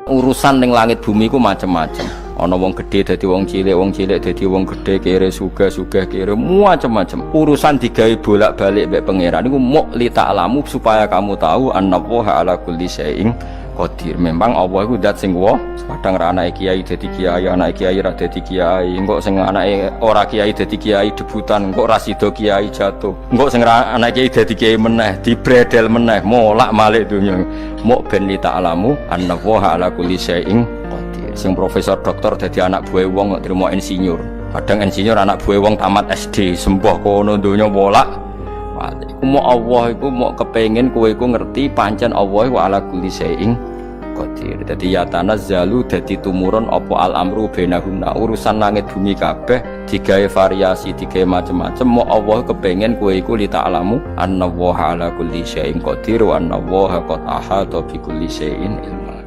Urusan ning langit bumi ku macam-macam. Ana wong gedhe dadi wong cilik dadi wong gedhe, kere sugih kere macam-macam. Urusan digawe bolak-balik mbek pangeran niku muk li ta'lamu supaya kamu tahu annallaha ala kulli syai'in qadir. Memang Allah iku zat sing wa, kadang ra anake kiai dadi kiai, anake kiai ra dadi kiai, engko sing anake ora kiai dadi kiai debutan, engko ra sida kiai jatuh. Engko sing ra anake kiai dadi kiai meneh, dibredel meneh, molak-malik donya. Muk ben li ta'lamu annallaha ala kulli syai'in qadir. Sing profesor doktor dadi anak buah wong kok trimo insinyur. Kadang insinyur anak buah wong tamat SD, sembah kono donya bolak. Iku mau Allah iku mau kepengin kowe iku ngerti pancen Allah wa ala kulli syai'in qadir. Dadi ya tanazzalu dadi tumurun apa al amru bainahunna, urusan langit bumi kabeh digawe variasi, digawe macam-macam. Mau Allah kepengin kowe iku li ta'lamu annallaha ala kulli syai'in qadir wa annallaha qad ahata bi kulli syai'in ilma.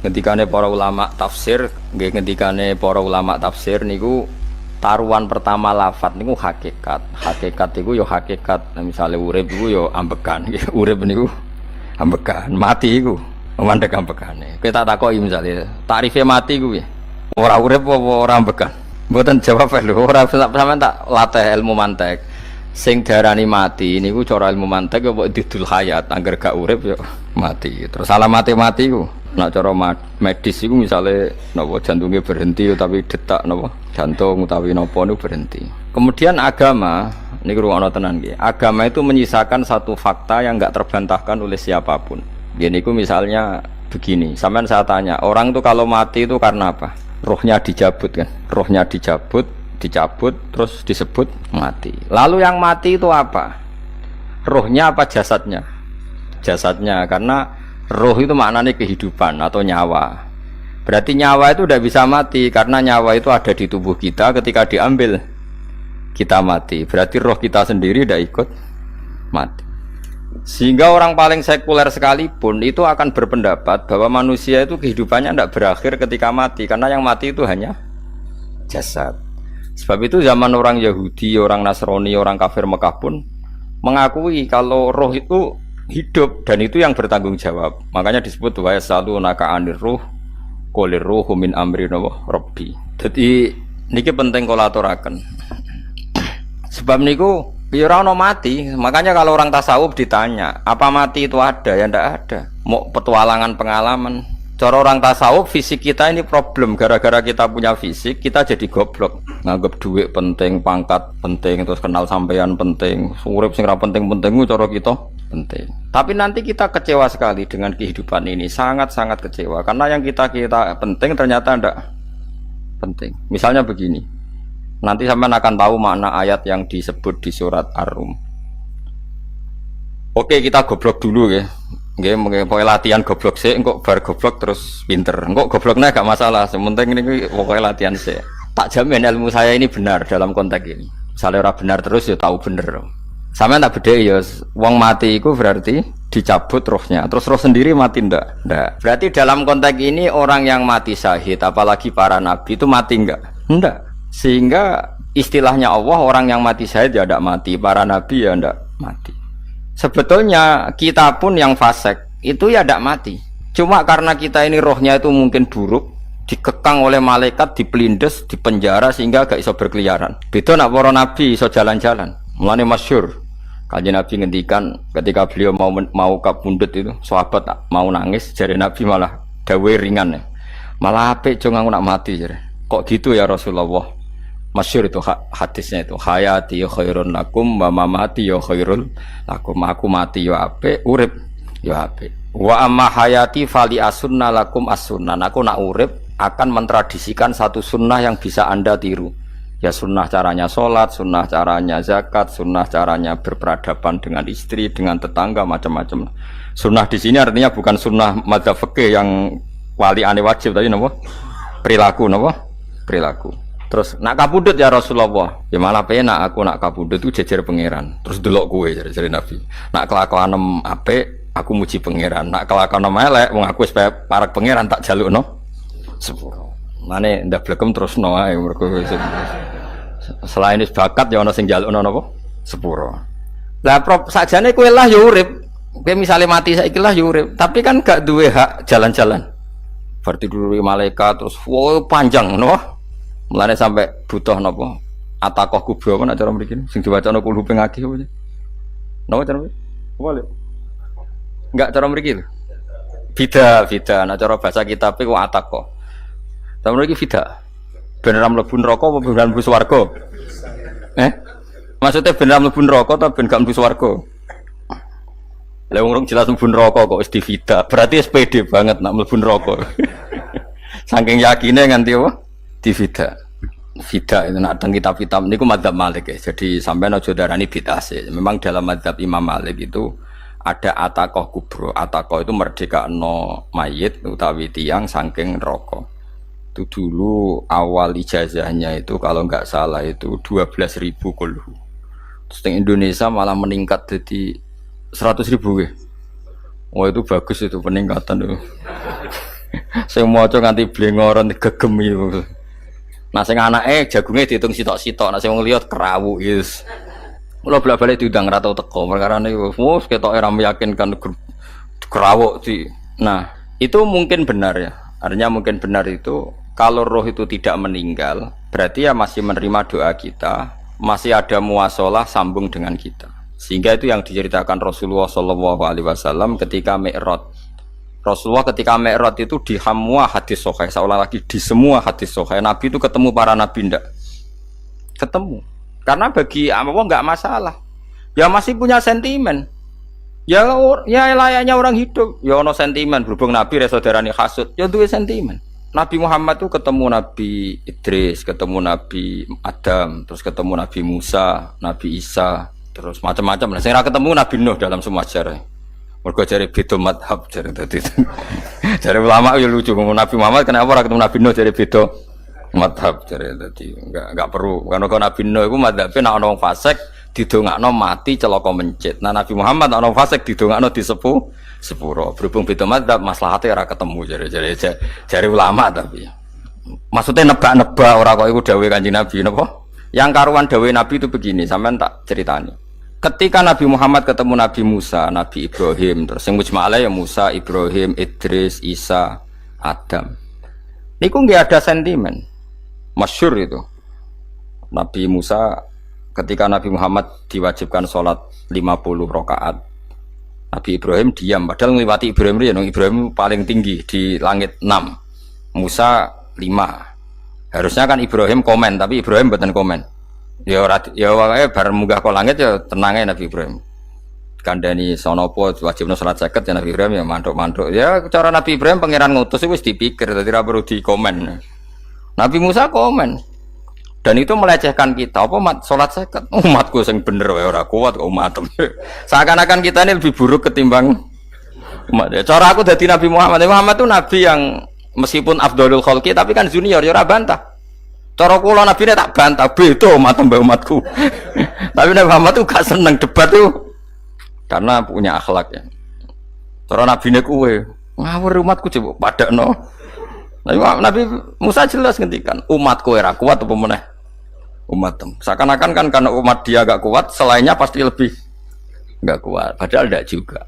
Ngendikane para ulama tafsir, nggih ngendikane para ulama tafsir niku taruhan pertama lafat niku hakikat. Hakikat niku ya hakikat. Nah, misale urip niku ya ambekan. Urip niku ambekan, mati iku mandek ambekane. Kowe tak takoki misale, tarife mati ku piye? Ora urip apa ora ambekan? Mboten jawab lho, ora sampean tak latih ilmu mantek. Sing darani mati niku cara ilmu mantek apa didul hayat, angger gak urip ya mati. Terus alamate mati ku nak cara medis itu misalnya napa jantungnya berhenti tapi detak napa jantung utawi napa niku berhenti. Kemudian agama niku ruwono tenan nggih. Agama itu menyisakan satu fakta yang enggak terbantahkan oleh siapapun. Nggih niku misalnya begini, sampean saya tanya, orang itu kalau mati itu karena apa? Rohnya dicabut kan? Rohnya dicabut terus disebut mati. Lalu yang mati itu apa? Rohnya apa jasadnya? Jasadnya, karena roh itu maknanya kehidupan atau nyawa. Berarti nyawa itu tidak bisa mati karena nyawa itu ada di tubuh kita, ketika diambil kita mati. Berarti roh kita sendiri tidak ikut mati. Sehingga orang paling sekuler sekalipun itu akan berpendapat bahwa manusia itu kehidupannya tidak berakhir ketika mati, karena yang mati itu hanya jasad. Sebab itu zaman orang Yahudi, orang Nasrani, orang kafir Mekah pun mengakui kalau roh itu hidup dan itu yang bertanggung jawab. Makanya disebut wa yasalunaka anir ruh qul ruhu min amri rabbi. Jadi niki penting kula aturaken. Sebab niku ya ora ono mati. Makanya kalau orang tasawuf ditanya, apa mati itu ada? Ya ndak ada. Mau petualangan pengalaman. Cara orang tasawuf fisik kita ini problem, gara-gara kita punya fisik kita jadi goblok. Nganggep duit penting, pangkat penting, terus kenal sampean penting, urip sing ra penting-penting cara kita penting. Tapi nanti kita kecewa sekali dengan kehidupan ini, sangat-sangat kecewa karena yang kita penting ternyata ndak penting. Misalnya begini, nanti sampean akan tahu makna ayat yang disebut di surat Ar-Rum. Oke, kita goblok dulu ya. Nggih, pokoke latihan goblok sik, engko bar goblok terus pinter. Engko gobloknya gak masalah, sementing ini pokoke latihan sik. Tak jamin ilmu saya ini benar dalam konteks ini. Misalnya ora benar terus ya tahu bener. Sampeyan tak bedheki ya, wong mati iku berarti dicabut rohnya. Terus roh sendiri mati ndak? Ndak. Berarti dalam konteks ini orang yang mati syahid, apalagi para nabi itu mati enggak? Ndak. Sehingga istilahnya Allah, orang yang mati syahid ya ndak mati, para nabi ya ndak mati. Sebetulnya kita pun yang fasik itu ya tidak mati. Cuma karena kita ini rohnya itu mungkin buruk, dikekang oleh malaikat, dipelindes, dipenjara sehingga gak iso berkeliaran. Beda nak para nabi iso jalan-jalan. Mulane masyhur Kanjeng Nabi ngendikan ketika beliau mau kabundut itu, sahabat mau nangis, jare Nabi malah dawe ringan ya. Malah apik jong aku nak mati jare. Kok gitu ya Rasulullah? Masyhur itu hadisnya itu, hayati ya khairun lakum wa mamati ya khairul lakum. Aku mati ya apik, urip ya apik. Wa amma hayati fali asunna lakum as-sunnah. Aku nak urip akan mentradisikan satu sunnah yang bisa Anda tiru. Ya sunnah caranya sholat, sunnah caranya zakat, sunnah caranya berperadaban dengan istri, dengan tetangga, macam-macam. Sunnah di sini artinya bukan sunnah madzhab fikih yang wali ane wajib tadi, napa? Perilaku, napa? Perilaku. Terus nak kabudut ya Rasulullah, ya malah penak aku nak kabudut itu jejer pangeran. Terus delok kowe jare Nabi. Nak kelakuanem apik, aku muji pangeran. Nak kelakuanem elek, wong aku wis parek pangeran tak jalukno sepuro. Mane ndak blekem terusno ae mergo Selain wis bakat ya ana sing njalukno napa? Sepuro. Lah prop sakjane kowe lah ya urip. Kowe misale mati saiki lah ya urip, tapi kan gak duwe hak jalan-jalan. Berarti dulu malaikat terus panjang ngono. Mulane sampai butuh napa? Atakoh kubro apa nek cara mriki sing diwacana kulhu ping akeh apa. Napa cara mriki? Boleh. Enggak cara mriki lho. Bida, nek cara bahasa kitab iku atakoh. Cara mriki bida. Bener mlebu neraka apa bener mlebu swarga? Maksudnya bener mlebu neraka atau ben gak mlebu swarga? Lah wong jelas mlebu neraka kok wis divida. Berarti SPD banget nak mlebu neraka. Saking yakine nganti apa? Divida. Vida itu nak teng kitab-kitab niku madzhab Malik ya. Jadi sampean aja darani bid'ah sih. Memang dalam madzhab Imam Malik itu ada atakoh kubro. Atakoh itu merdekakno mayit utawi tiyang saking neraka. Itu dulu awal ijazahnya itu kalau nggak salah itu 12.000 kulhu. Terus di Indonesia malah meningkat jadi 100.000 ya. Oh itu bagus itu peningkatan itu. Saya mau coba nganti blengoran gegem itu. Nah sing anake jagunge diitung sitok-sitok, nah sing wong liya kerawu yes. Mula bolak-balik diundang ra tau teko perkara niku. Wes ketoke ra meyakinkan kerawuk di. Nah, itu mungkin benar ya. Artinya mungkin benar itu kalau roh itu tidak meninggal, berarti ya masih menerima doa kita, masih ada muasalah sambung dengan kita. Sehingga itu yang diceritakan Rasulullah SAW ketika Mi'raj. Rasulullah ketika Mi'raj itu di semua hadis sahih, seolah lagi di semua hadis sahih Nabi itu ketemu para nabi ndak? Ketemu. Karena bagi Allah nggak masalah. Ya masih punya sentimen. Ya layaknya orang hidup. Ya ono sentimen berhubung Nabi saudarane hasud, ya duwe sentimen. Nabi Muhammad itu ketemu Nabi Idris, ketemu Nabi Adam, terus ketemu Nabi Musa, Nabi Isa, terus macam-macam. Nah, saya ketemu Nabi Nuh dalam semua sejarah. Mergo jare beda madhab jare dadi. Jare ulama ya lucu ngomong Nabi Muhammad kenapa ora ketemu Nabi Nuh jare beda madhab jare dadi enggak perlu. Karena Nabi Nuh iku madhabe nek ana wong fasik didongakno mati celaka mencit. Nah Nabi Muhammad ana wong fasik didongakno sepuro. Berhubung beda madhab maslahate ora ketemu jare ulama tapi. Maksudnya nebak-nebak ora kok iku dawuhe Kanjeng Nabi napa? Yang karuan dawuhe Nabi itu begini, sampean tak ceritani. Ketika Nabi Muhammad ketemu Nabi Musa, Nabi Ibrahim, terus yang mujma'ala ya Musa, Ibrahim, Idris, Isa, Adam. Niku nggak ada sentimen, masyhur itu. Nabi Musa ketika Nabi Muhammad diwajibkan sholat 50 rakaat, Nabi Ibrahim diam, padahal ngliwati Ibrahim ya, Ibrahim paling tinggi di langit 6, Musa 5. Harusnya kan Ibrahim komen, tapi Ibrahim bukan komen. Ya wae bar munggah ke langit ya tenange Nabi Ibrahim. Kandhani sonopo wajibno salat 50 ya Nabi Ibrahim ya mantuk-mantuk. Ya cara Nabi Ibrahim pangeran ngutus wis dipikir dadi ora perlu dikomen. Nabi Musa komen. Dan itu melecehkan kita. Apa salat 50? Umatku sing bener wae ora kuat kok umatem. Seakan-akan kita ini lebih buruk ketimbang umat. Cara aku dadi Nabi Muhammad. Muhammad itu nabi yang meskipun afdhalul khalqi tapi kan junior ya ora bantah. Cara kula Nabi ini tak bantah, beda umat mbak umatku. Tapi Nabi Muhammad tuh gak seneng debat tuh, karena punya akhlak ya. Cara Nabi ini kue ngawur umatku coba pada no. Nabi Musa jelas ngendikan umatku era kuat apa meneh umat. Seakan-akan kan karena umat dia gak kuat, selainnya pasti lebih gak kuat. Padahal tidak juga.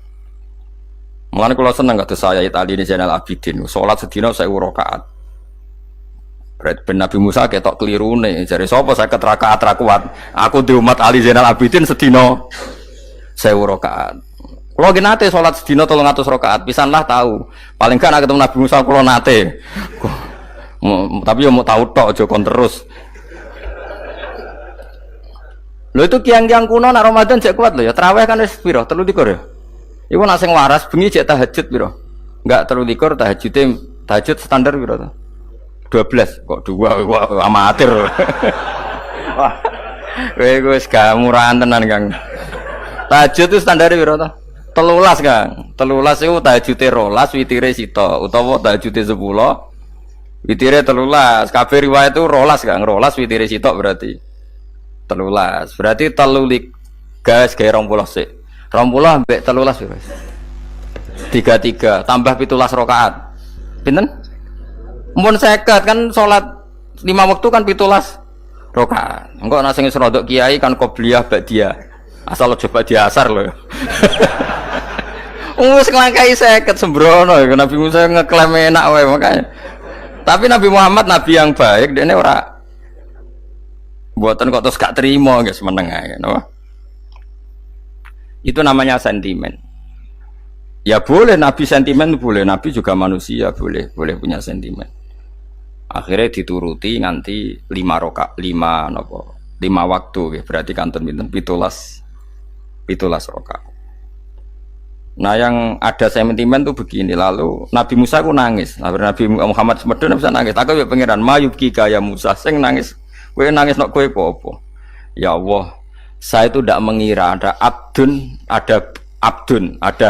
Mulane kula seneng kata saya Itali ini Zainal Abidin, sholat sedina 1000 rakaat. Berarti ben Nabi Musa ketok keliru nih. Jadi sapa 50 rakaat ra kuat. Aku di umat Ali Zainal Abidin sedina 1000 rakaat. Kalau nggih nate salat sedina 300 rakaat, pisanlah tahu. Paling kan ketemu Nabi Musa kula nate. Tapi yo mau tahu tok aja kon terus. Lho itu kiang-kiang kuno nak Ramadan cek kuat lho ya. Tarawih kan wis piro? 3 ya. Iku nak sing waras bengi cek tahajud piro? Enggak 3 tahajud standar piro to? 12 kok 2 amatir. Wah. Kowe wis gak murahan tenan, Kang. Tahajud itu standar piro to? 13, Kang. 13 iku tahajude 12, witire sita utawa tahajude 10, witire 13. Kabeh riwayat itu 12, Kang. 12 witire sita berarti 13. Berarti 3 gas gawe 20 sik. 20 ambek 13 wis. 33 tambah 17 rakaat. Pinten? Mun 50 kan salat 5 waktu kan 17 Rokaat. Engko ana sing rodok kiai kan qobliyah ba'diyah. Asal coba diasar lho. Wis nglangkai 50 sembrono ya Nabi Musa ngeklaim enak wae makanya. Tapi Nabi Muhammad nabi yang baik dene ora mboten kok terus gak terima guys meneng ae no? Itu namanya sentimen. Ya boleh nabi sentimen boleh, nabi juga manusia boleh punya sentimen. Akhirnya dituruti nganti 5 waktu ya, berarti kanton pinten 17 rakaat. Nah yang ada sentimen tuh begini, lalu Nabi Musa aku nangis, Nabi Muhammad semedon bisa nangis. Aku ya pangeran mayubki kaya Musa, sing nangis, kowe nangis nok kowe apa? Ya Allah, saya itu tidak mengira ada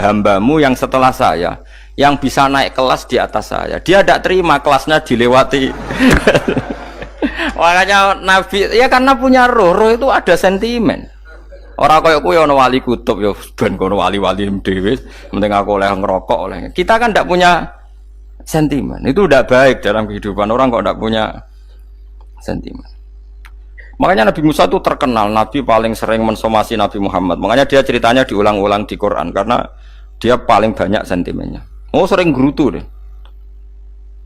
hambamu yang setelah saya yang bisa naik kelas di atas saya. Dia tidak terima kelasnya dilewati. Makanya Nabi ya karena punya roh itu ada sentimen. Orang kaya kowe ana wali kutub ya ben kono wali-wali dhewe, penting aku oleh ngerokok oleh. Kita kan tidak punya sentimen. Itu tidak baik dalam kehidupan orang kok tidak punya sentimen. Makanya Nabi Musa itu terkenal nabi paling sering mensomasi Nabi Muhammad. Makanya dia ceritanya diulang-ulang di Quran karena dia paling banyak sentimennya. Oh sering gerutu deh.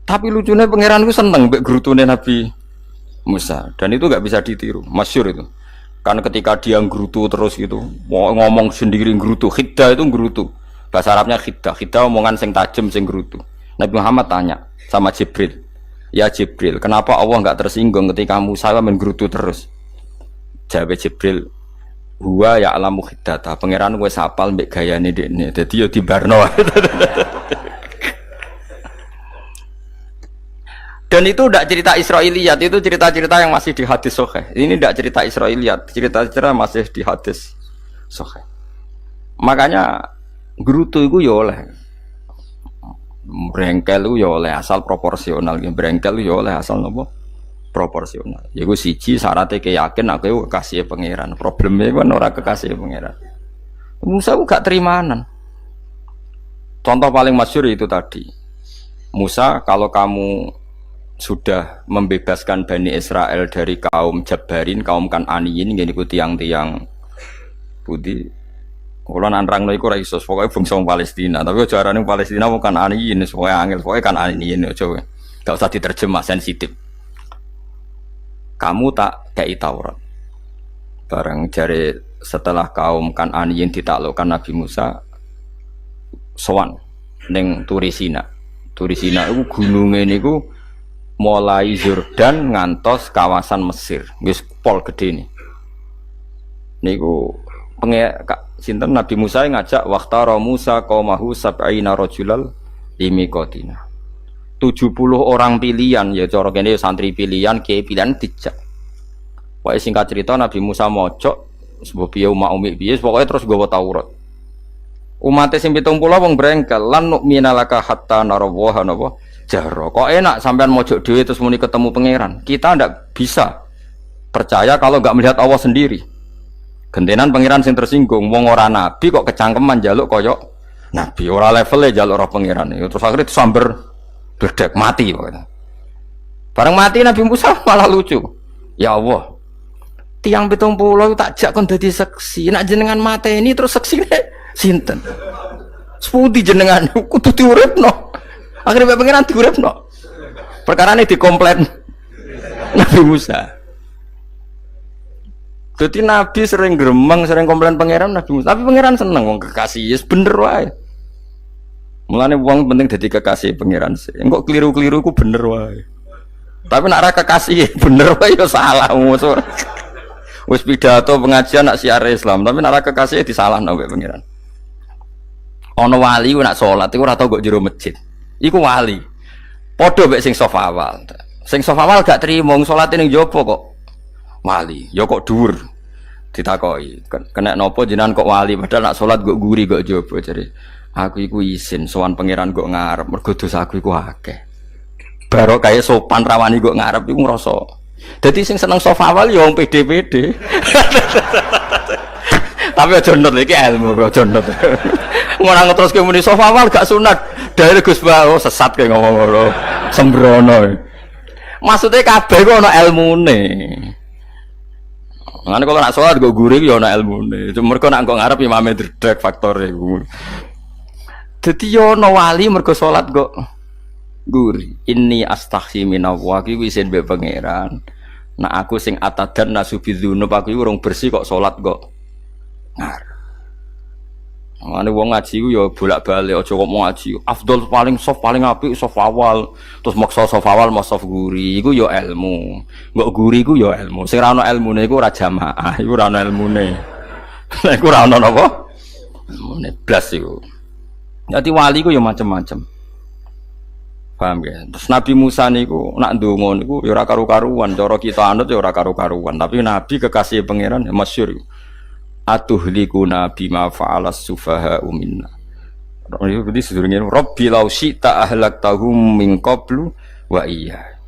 Tapi lucunya pangeran itu seneng mbek gerutune Nabi Musa dan itu nggak bisa ditiru, masyhur itu. Kan ketika dia nggerutu terus gitu, ngomong sendiri nggerutu, khiddah itu nggerutu. Bahasa Arabnya khiddah, khiddah omongan sing tajem sing nggerutu. Nabi Muhammad tanya sama Jibril, ya Jibril, kenapa Allah nggak tersinggung ketika Musa menggerutu terus? Jawab Jibril, huwa ya alamu khiddata, pangeran gue sapal mbek gayane dekne, dadi yo dibarno. Dan itu tidak cerita Israiliyat, itu cerita-cerita yang masih di hadis sahih. Ini tidak cerita Israiliyat, cerita-cerita masih di hadis sahih. Makanya gerutu itu ya oleh, brengkel itu ya oleh asal proporsional, brengkel itu ya oleh asal nopo proporsional. Ya gue siji syaratnya keyakin aku kekasih pangeran. Problemnya kan orang kekasih pangeran. Musa itu gak terimanan. Contoh paling masyhur itu tadi. Musa, kalau kamu sudah membebaskan Bani Israel dari kaum Jabarin, kaum Kan'aniyin, ini ku tiang-tiang putih. Kalau nanrang iku ora iso, pokoke bangsa Palestina. Tapi aja arane Palestina bukan Kan'aniyin, pokoke angel, pokoke Kan'aniyin aja. Enggak usah diterjemah sensitif. Kamu tak kei Taurat. Bareng jare setelah kaum Kan'aniyin ditaklukkan Nabi Musa sowan ning Turisina. Turisina iku gununge niku mulai Yordan ngantos kawasan Mesir, wis pol gede nih. Niku sinten Nabi Musa ngajak waqtara Musa qaumahu sab'ina rajulal limiqatina. 70 orang pilihan ya cara kene santri pilihan, kiai pilihan dijak. Wae singkat cerita Nabi Musa mojok sebab piye umat umi piye pokoke terus nggawa Taurat. Umat sing 70 wong brengkel lan nu'minalaka hatta narawaha napa jaro. Kok enak sampean mojok dhewe terus muni ketemu pangeran. Kita ndak bisa percaya kalau nggak melihat Allah sendiri. Gentenan pangeran sing tersinggung, wong ora nabi kok kecangkeman njaluk koyok nabi, ora levele njaluk roh pangeran. Terus akhirnya disamber bledek mati pokoknya. Bareng mati Nabi Musa malah lucu. Ya Allah, tiang 70 tak jak kon dadi seksi. Nek jenengan mateni terus seksine sinten? Sepundi jenengan kudu diuripno. Akhirnya pengiran diuripno. Perkara ini dikomplain Nabi Musa. Jadi Nabi sering gremeng, sering komplain pangeran Nabi Musa. Tapi pangeran seneng wong kekasih, yes bener wae. Mulane wong penting dadi kekasih pangeran sih. Engko keliru-keliru ku bener wae. Tapi nek ora kekasih bener wae ya salah musuh. Wis pidato pengajian nak siar Islam, tapi nek ora kekasih disalahno mbek pangeran. Ana wali ku nak salat iku ora tau kok jero masjid. Iku wali. Padha mek sing saf awal. Sing saf awal gak trimo salate ning jaba kok wali. Ya kok dhuwur. Ditakoki, kena napa jenengan kok wali padahal nak salat kok guri kok jaba jare. Aku iku isin sowan pangeran kok ngarep mergo dosaku iku akeh. Barok kaya sopan rawani kok ngarep iku ngrasa. Dadi sing seneng saf awal ya wong pede-pede. Tapi aja nut iki ilmu aja nut. Ora ngeteruske muni saf awal gak sunat. Dari Gus Bawo sesat kayak ngomong ngono. Sembrono. Maksudnya kabeh ku ana ilmune. Ngene kalau nak sholat gue gurih ya ana ilmune. Cuma mergo nak nggo ngarep imame dredeg faktore iku. Dadi yo ana wali mergo sholat kok gurih. Inni astaghfi minallah iki wis mbek pangeran. Nak aku sing atadan nasubidzunub aku urung bersih kok sholat kok ngarep. Mane wong ngaji ku ya bolak-balik aja kok mau ngaji. Afdol paling soft paling apik soft awal. Terus maksa soft awal mau soft guri iku ya ilmu. Mbok guri ku ya ilmu. Sing ora ana ilmune iku ora jamaah, iku ora ana ilmune. Lah iku ora ana napa? Ilmune blas iku. Dadi wali ku ya macam-macam. Paham ya? Terus Nabi Musa niku nak ndonga niku ya ora karu-karuan, cara kita anut ya ora karu-karuan, tapi Nabi kekasih pangeran ya masyhur. Atuhlikuna bima fa'alas sufaha minna. Itu berarti sedurunge Rabbi law syi'ta ahlaktahum min qablu wa iya.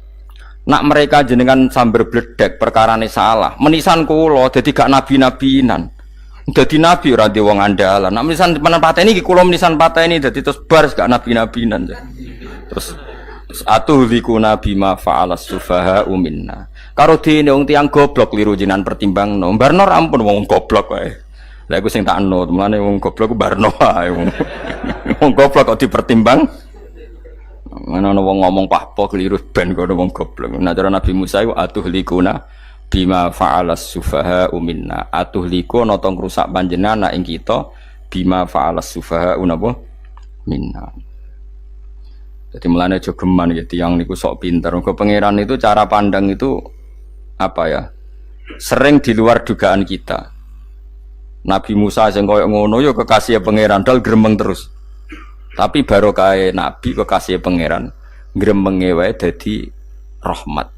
Nak mereka jenengan sambar bledek perkarane salah. Menisan kula dadi gak nabi-nabinan. Dadi nabi ora di wong andalan. Nak menisan pateni iki kula menisan pateni dadi terus bar gak nabi-nabinan. Terus atuhlikuna bima fa'alas sufaha minna. Karo dene wong tiyang goblok kliru jenengan pertimbangno. Barno ampun wong goblok wae. Lah iku sing tak anut, mulane wong goblok ku barno wae. Wong goblok kok dipertimbang. Ana wong ngomong pahpo kliru ben kok wong goblok. Nah cara Nabi Musa iku atuhlikuna bima fa'alas sufaha minna. Atuhliku ana tong rusak panjenengan ing kita bima fa'alas sufaha napa minna. Jadi mulane aja geman ya tiyang niku sok pinter. Mergo pangeran itu cara pandang itu apa ya? Sering di luar dugaan kita. Nabi Musa sing koyo ngono ya kekasih pangeran dal gremeng terus. Tapi barokah nabi kekasih pangeran gremenge wae dadi rahmat.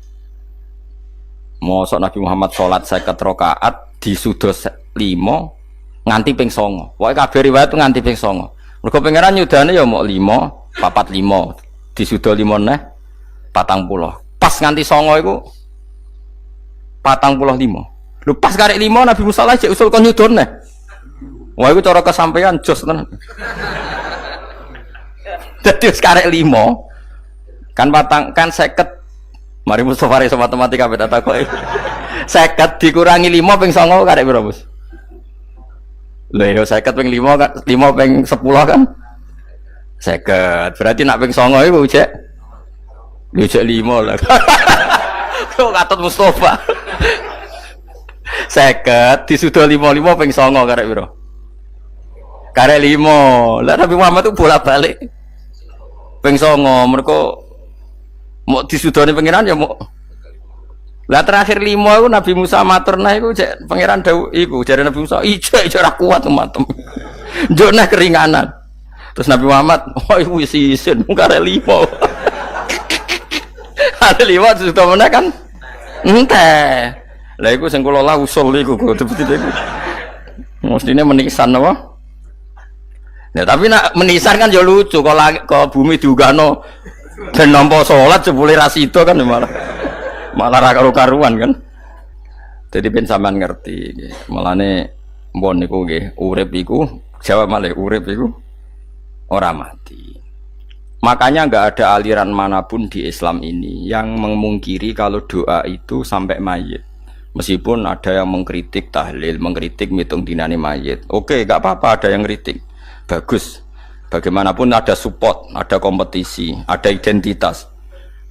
Mosok Nabi Muhammad salat 50 rakaat disudos 5 nganti ping 9. Pokoke kabeh riwayat nganti ping 9. Mergo pangeran nyudane ya mok 5, 4 5. Disudo 5 neh 40. Pas nganti 9 iku 45. Lho pas karek 5 Nabi Musa lagi usul kon nyudon neh. Wah iku cara kesampaian jos tenan. Dadi wis karek 5 kan kan 50. Mari Mustofa iso matematika beda takoki. 50 dikurangi 5 ping 9 karek piro, Bos? Lho yo 50 ping 5 kan 5 ping 10 kan 50. Berarti nak ping 9 iku cek. Yo cek 5 lah. Kok katut Mustofa. 50 disudo 55 ping 9 karek piro? Karek 5. Lah Nabi Muhammad itu bolak-balik. Ping 9 mergo mau disudone pangeran ya mau. Lah terakhir 5 iku Nabi Musa matur nah iku cek pangeran dawuh iku jare Nabi Musa ijo ora kuat matem. Njuk nah keringanan. Terus Nabi Muhammad, oh iku wis isin karek 5. Ada 5 disudo meneh kan? Enteh. Lah iku sing kula lah usul iku betul-betul iku. Mestine menisan apa? Ya tapi nak menisan kan ya lucu kalau bumi diugano dan nampa salat jebule ra sida kan malah ra karo-karuan kan. Jadi ben sampean ngerti. Mulane mbon niku nggih urip iku jawab malih urip iku ora mati. Makanya enggak ada aliran manapun di Islam ini yang memungkiri kalau doa itu sampai mayit. Meskipun ada yang mengkritik tahlil, mengkritik mitung dinane mayit. Oke, enggak apa-apa ada yang kritik. Bagus. Bagaimanapun ada support, ada kompetisi, ada identitas.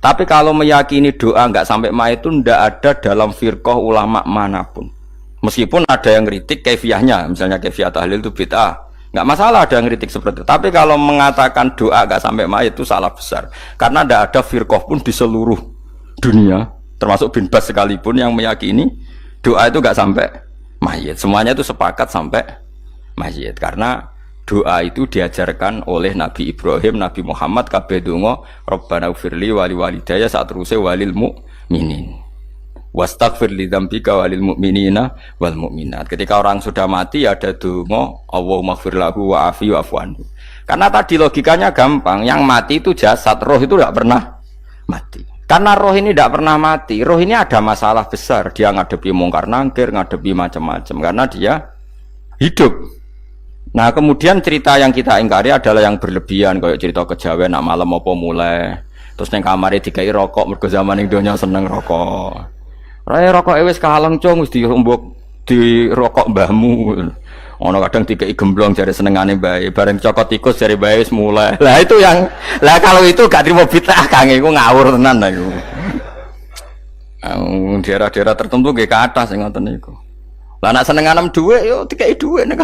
Tapi kalau meyakini doa enggak sampai mayit itu enggak ada dalam firqah ulama manapun. Meskipun ada yang kritik kaifiahnya, misalnya kaifiah tahlil itu bid'ah. Enggak masalah ada yang kritik seperti itu. Tapi kalau mengatakan doa enggak sampai mayit itu salah besar. Karena enggak ada firqah pun di seluruh dunia, termasuk bin Bas sekalipun yang meyakini doa itu enggak sampai mayit. Semuanya itu sepakat sampai mayit. Karena doa itu diajarkan oleh Nabi Ibrahim, Nabi Muhammad, kabeh donga Rabbana ufirli wali walidayya saat terusé walil mu'minin wastaghfir li dzambika walil mu'minina wal mu'minat. Ketika orang sudah mati ada donga Allahumma ighfir lahu wa afi wa'fu anhu. Karena tadi logikanya gampang, yang mati itu jasad, roh itu tidak pernah mati. Karena roh ini tidak pernah mati, roh ini ada masalah besar, dia ngadepi mungkar nangkir, ngadepi macam-macam karena dia hidup. Nah kemudian cerita yang kita ingkari adalah yang berlebihan, kayak cerita kejawen nak malam apa mulai terus neng kamare dikai rokok mergo zaman ning donya seneng rokok. Raya rokok wis kaleng cung wis diombok di rokok mbahmu. Ono kadang dikei gemblong jare senengane bae, bareng cokot tikus jare bae wis mulai. Lah itu yang kalau itu gak trimo bid'ah Kang iku ngawur tenan lha iku. Daerah-daerah tertentu nggih ke atas sing ngoten niku. Lah nek senengane dhuwit yo dikei dhuwit nek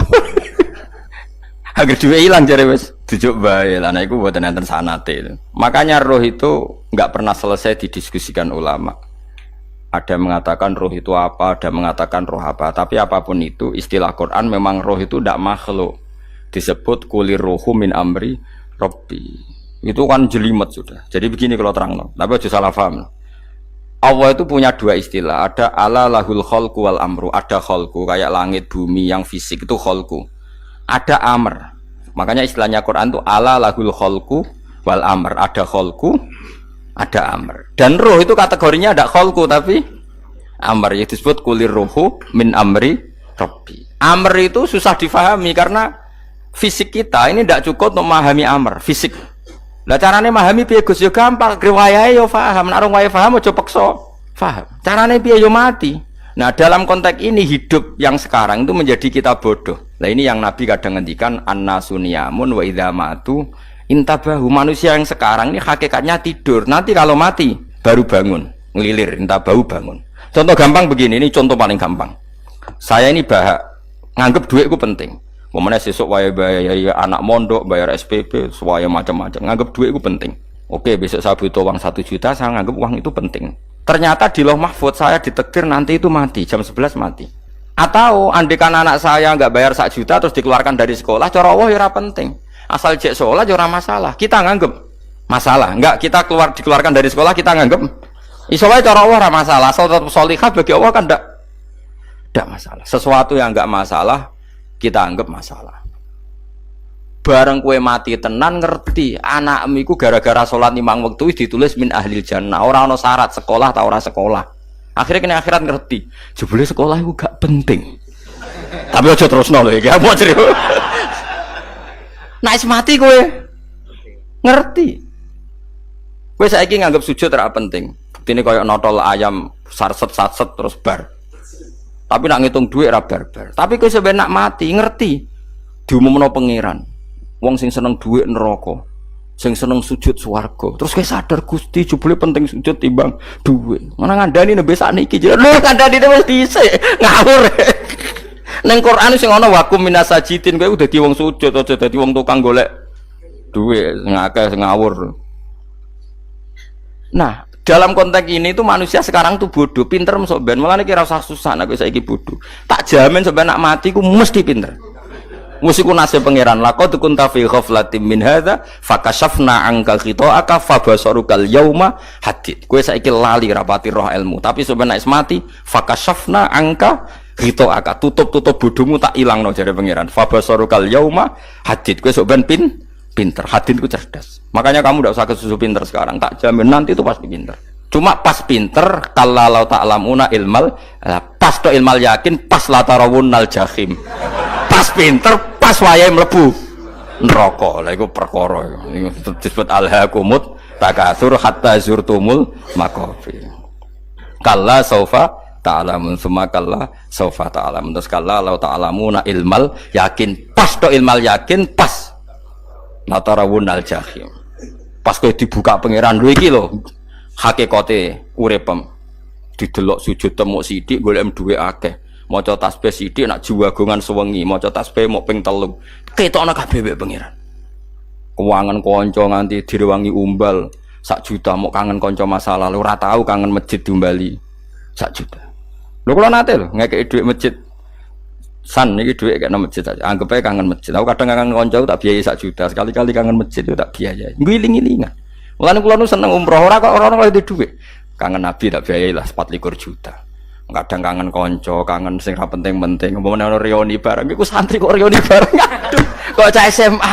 agar dhuwit ilang jare wis dijuk bae. Lah nek iku mboten enten sanate. Makanya roh itu enggak pernah selesai didiskusikan ulama. Ada yang mengatakan roh itu apa, ada yang mengatakan roh apa. Tapi apapun itu, istilah Quran memang roh itu tidak makhluk. Disebut kulir rohu min amri robbi. Itu kan jelimet sudah. Jadi begini kalau terang, tapi aja salah paham. Allah itu punya dua istilah. Ada ala lahul kholku wal amru. Ada kholku kayak langit bumi yang fisik itu kholku. Ada amr. Makanya istilahnya Quran itu ala lahul kholku wal amr. Ada kholku, ada amr. Dan roh itu kategorinya ada kholku tapi amr, yang disebut kulir rohu min amri robbi. Amr itu susah difahami karena fisik kita ini tidak cukup untuk memahami amr fisik. Lah carane memahami piye Gus? Ya gampang, riwayahe yo paham. Nek ora paham aja paksa paham. Carane piye yo mati. Nah, dalam konteks ini hidup yang sekarang itu menjadi kita bodoh. Nah, ini yang Nabi kadang ngendikan annasuniyamun wa idza matu intabahu. Manusia yang sekarang ini hakikatnya tidur. Nanti kalau mati baru bangun, ngelilir, intabahu bangun. Contoh gampang begini, ini contoh paling gampang. Saya ini nganggep duit itu penting. Momennya sesuk wae bayar anak mondok, bayar SPP, semuanya macam-macam. Nganggep duit itu penting. Oke, besok saya butuh uang 1 juta, saya nganggep uang itu penting. Ternyata di Lauh Mahfudz saya ditakdir nanti itu mati, jam 11 mati. Atau andekan anak saya nggak bayar 1 juta terus dikeluarkan dari sekolah, cara Allah ya penting. Asal cek sekolah ya masalah. Kita nganggep masalah. Enggak, kita dikeluarkan dari sekolah kita nganggep iso wae cara Allah ora masalah. Asal tetap sholihah bagi Allah kan ndak masalah. Sesuatu yang enggak masalah kita anggap masalah. Bareng kue mati tenan ngerti anakmu iku gara-gara sholat 5 waktu ditulis min ahlil jannah. Ora ana syarat sekolah ta ora sekolah. Akhirnya kena akhirat ngerti. Jebule sekolah iku gak penting. Tapi aja terusno lho iki. Apa cerita? Nek mati kowe ngerti. Kowe saiki nganggep sujud ora penting. Buktine koyo notol ayam sarset-sarset terus bar. Tapi nak ngitung duit ora bar-bar. Tapi kowe sampe nak mati ngerti diumumno pangeran. Wong sing seneng duit neraka, sing seneng sujud swarga. Terus kowe sadar Gusti jebule penting sujud timbang duit. Mana ngandani nembe sakniki lho ngandani wis dhisik ngawur. Neng Quran sing ana wakum minasajidin kowe udah dadi wong sujud aja dadi wong tukang golek duit ngakeh ngawur. Nah, dalam konteks ini tuh manusia sekarang tuh bodoh, pinter sok ben. Mulane kira usah susah nek saiki bodoh. Tak jamin sampai nak mati ku mesti pinter. Musiku nasib pangeran laqad kunta fi ghaflatin min hadza fakashafna anka khita'aka fabasarukal yauma hadid. Kowe saiki lali rapati roh ilmu, tapi sampai nek mati fakashafna anka khita'aka, tutup bodohmu tak ilangno jare pangeran. Fabasarukal yauma hadid. Kowe sok ben pinter, hadid ku cerdas. Makanya kamu tidak usah kesusu pinter sekarang, tak jamin nanti itu pasti pinter. Cuma pas pinter kalau ta'lamuna ilmal, pas to ilmal yakin, pas latarawunnal jahim. Pas pinter, pas wayahe mlebu neraka. Lha iku perkara iku disebut alhaqumut takatsur hatta zurtumul maqabir. Kalla saufa ta'lamun summa kalla saufa ta'lamun. Terus kalla law ta'lamuna ilmal yakin, pas to ilmal yakin, pas latarawunnal jahim. Pas kowe dibuka pangeran lho iki lho hakikate uripem. Didelok sujud temuk sithik golek duwe akeh. Maca tasbih sithik nak jiwagongan sewengi, maca tasbih mok ping 3. Ketokno kabeh mek pangeran. Keuangan kanca nganti direwangi umbal 1 juta mok kangen kanca masa lalu ora tahu kangen masjid diumbali 1 juta. Lho kula nate lho ngekeki dhuwit masjid. San iki dhuwit kena masjid aja. Anggap ae kangen masjid. Aku kadang kangen kanca tak biayai 1 juta. Sekali-kali kangen masjid itu tak biayai. Ngiling-ngilingan. Mulane kula nu seneng umroh ora kok ora oleh dhuwit. Kangen Nabi tak biayai lah 24 juta. Kadang kangen konco, kangen sing ra penting-penting. Umpamane ana reuni bareng iku santri kok reuni bareng. Aduh, kok cah SMA.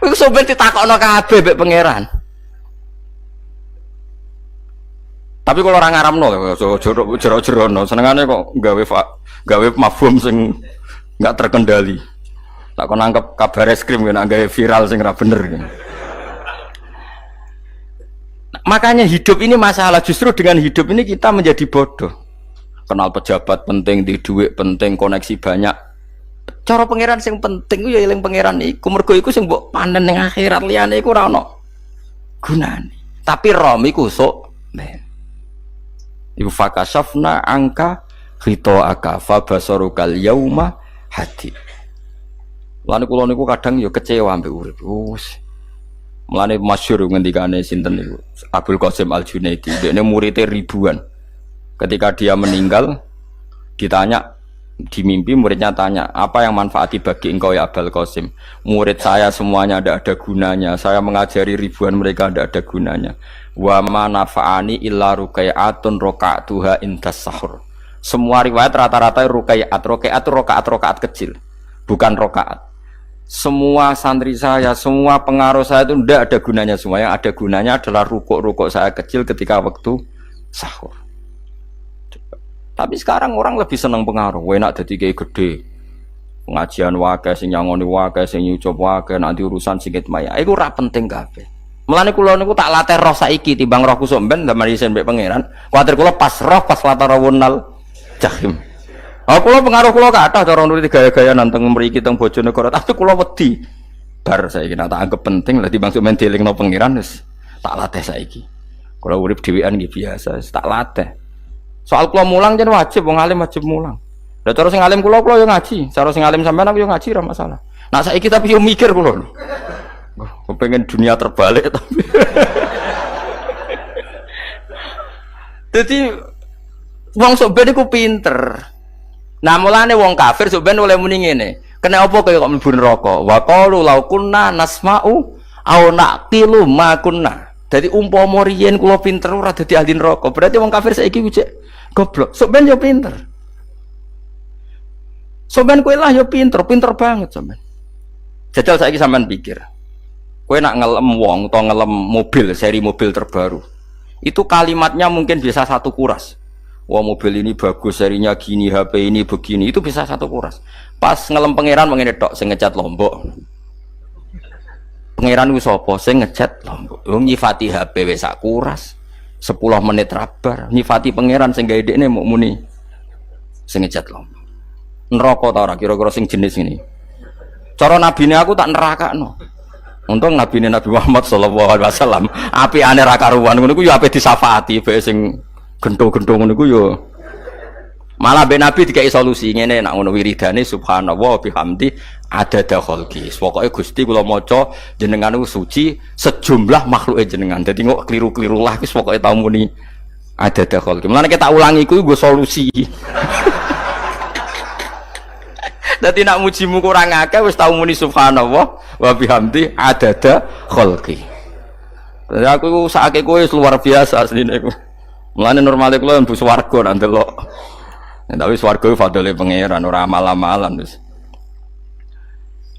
Iku sampe ditakokno kabeh mek pangeran. Tapi kalau orang ngaramno jero-jerono senengane kok gawe mafhum sing enggak terkendali. Tak kon nangkep kabar eskrim kena gawe viral sing ra bener. Makanya hidup ini masalah, justru dengan hidup ini kita menjadi bodoh. kenal pejabat penting, di duit penting, koneksi banyak. Cara pangeran sing penting ku ya eling pangeran iku. Mergo iku sing mbok panen ning akhirat, liyane iku ora ono gunane. Tapi rom iku sok men. Iku fakasafna angka ghita'aka fa basarukal yauma hadid. Lan kula niku kadang ya kecewa mbek urip. Mulane masyhur ngendikane sinten niku Abdul Qasim Al-Junaidi, dekne muridé ribuan. Ketika dia meninggal ditanya di mimpi, muridnya tanya, apa yang manfaati bagi engkau ya Abdul Qasim? Murid saya semuanya tidak ada gunanya, saya mengajari ribuan mereka tidak ada gunanya. Wa ma nafa'ani illa rukai'atun roka'atuha indas sahur. Semua riwayat rata-rata rukai'at rokaat kecil, bukan rokaat. Semua santri saya, semua pengaruh saya itu tidak ada gunanya semua. Yang ada gunanya adalah rukuk saya kecil ketika waktu sahur. Tapi sekarang orang lebih senang pengaruh. Enak dadi kiai gede. Pengajian wae sing nyangoni wae sing nyucup wae nanti urusan singit maya. Iku ora penting kabeh. Mulane kula niku tak latih roh saiki timbang roh kusuk ben zaman isen mbek pangeran. Kuwatir kula pas roh pas latarawunal jahim. Oh, kula pengaruh kula kathah cara nuruti gaya-gaya nanteng mriki teng Bojonegoro, tapi kula wedi. Bar saiki nek tak anggap penting lah timbang sampeyan dielingno pangeran wis tak latih saiki. Kula urip dhewean nggih biasa, tak latih. Soal kula mulang jen wajib wong alim wajib mulang. Lah cara sing alim kula yo ngaji, cara sing alim sampean aku yo ngaji ora masalah. Nah saiki tapi yo mikir kula. Kepengen dunia terbalik tapi. Jadi wong sok ben iku pinter. Nah mulane wong kafir sok ben oleh muni ngene. Kena apa kaya kok mlebu neraka? Wa qalu law kunna nasma'u aw naqilu ma kunna. Dadi umpama riyen kula pinter ora dadi ahli neraka. Berarti wong kafir saiki ku cek goblok. Sok ben yo pinter. Sok ben kowe lah yo pinter banget sok ben. Jajal saiki sampean pikir. Kowe nak ngelem wong utawa ngelem mobil, seri mobil terbaru. Itu kalimatnya mungkin bisa satu kuras. Wah mobil ini bagus, serinya gini, HP ini begini, itu bisa satu kuras. Pas ngelem pangeran mengene tok sing ngecat Lombok. Pangeran ku sapa sing ngecat Lombok? Wong nyifati HP wis sak kuras. 10 menit rabar. Nyifati pangeran sing gawe dekne muk muni sing ngecat Lombok. Neraka ta ora kira-kira sing jenis ini. Cara nabine aku tak nerakakno. Untung nabine Nabi Muhammad sallallahu alaihi wasallam apikane ra karuan ngono ku yo ape disafaati bae sing gento-gento ngono ku yo malah ben Nabi dikai solusi ngene nek ngono wiridane subhanallah bihamdi adada khalqi. Pokoke Gusti kula maca jenengan niku suci sejumlah makhluke jenengan. Dadi kok kliru-kliru lah wis pokoke tau muni adada khalqi. Mulane tak ulangi iku nggo solusi. Dadi nak mujimu kurang akeh wis tau muni subhanallah wa bihamdi adada khalqi. Dadi aku sakake kowe luar biasa asline iku. Mulane normale kula mlebu swarga nang delok. Tapi swarga fadhole pangeran ora amal-amalan wis.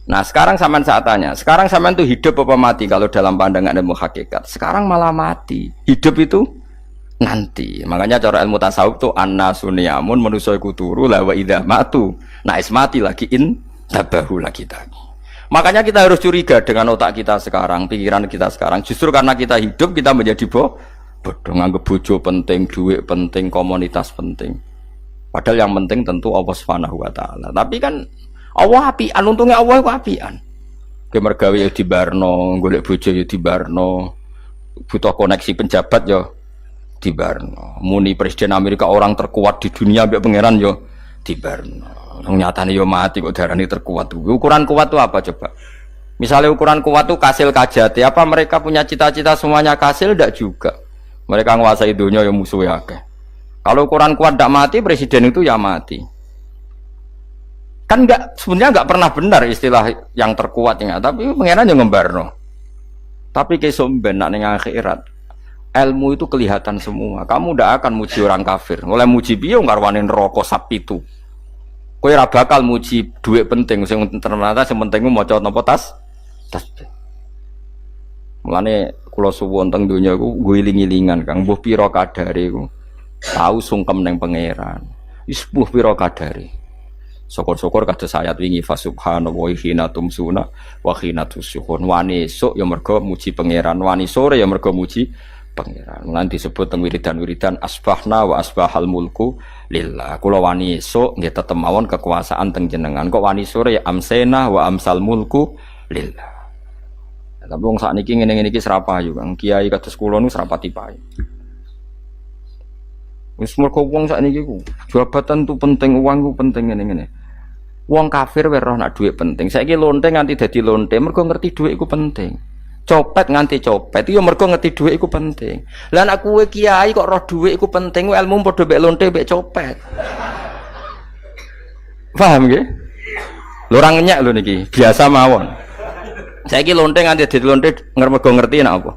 Nah, sekarang sampean saat tanya, sekarang sampean tuh hidup apa mati kalau dalam pandangan ilmu hakikat? Sekarang malah mati. Hidup itu nanti. Makanya cara ilmu tasawuf tuh annasuniyamun manusa iku turu la wa idza matu. Nah, es mati lagi tabahu lagi tadi. Makanya kita harus curiga dengan otak kita sekarang, pikiran kita sekarang. Justru karena kita hidup kita menjadi bodoh, nganggep bojo penting, duit penting, komunitas penting. Padahal yang penting tentu Allah Subhanahu wa taala. Tapi kan Allah apian, untungnya Allah itu apian. Ke mergawe ya dibarno, golek bojo ya dibarno. Butuh koneksi penjabat ya dibarno. Muni presiden Amerika orang terkuat di dunia mbek pangeran ya dibarno. Nyatane ya mati kok darani terkuat. Ukuran kuat itu apa coba? Misalnya ukuran kuat itu kasil kajati, apa mereka punya cita-cita semuanya kasil? Tidak juga. Mereka menguasai dunia yang musuhnya akeh. Kalau ukuran kuat tidak mati, presiden itu ya mati. Kan enggak, sebenarnya enggak pernah benar istilah yang terkuat ya, tapi pengenan yang ngembarno. Tapi kesomben nak ning akhirat, ilmu itu kelihatan semua. Kamu tidak akan muji orang kafir. Oleh muji piye ngarwani neraka sapi itu. Kowe ora bakal muji duit penting, sing ternyata sing penting maca napa tas. Mulane kula suwun teng donya iku guling-gilingan Kang mbuh pira kadare iku. Tahu sungkem ning pangeran. Wis mbuh pira kadare. Syukur-syukur kados ayat wingi fa subhanallahi hina tumsuna wa hina tusyuhun. Wani esuk ya mergo muji pangeran, wani sore ya mergo muji pangeran. Lan disebut teng wiridan-wiridan asbahna wa asbahal mulku lillah. Kula wani esuk nggih tetep mawon kekuasaan teng jenengan. Kok wani sore ya amsena wa amsal mulku lillah. Tapi wong sakniki ngene-ngene iki serapayu, Kang. Kiai kados kula nu serapati payu. Wis mergo wong sakniki ku jabatan tu penting, uang ku penting ngene-ngene. Wong kafir wae roh nak dhuwit penting. Saiki lonte nganti dadi lonte mergo ngerti dhuwit iku penting. Copet nganti copet itu ya mergo ngerti dhuwit iku penting. Lah nek kowe kiai kok roh dhuwit iku penting, ilmu padha mek lonte mek copet. Paham nggih? Lho ora ngenyek lho niki, biasa mawon. Saiki lonte nganti dadi lonte mergo ngerti nek apa?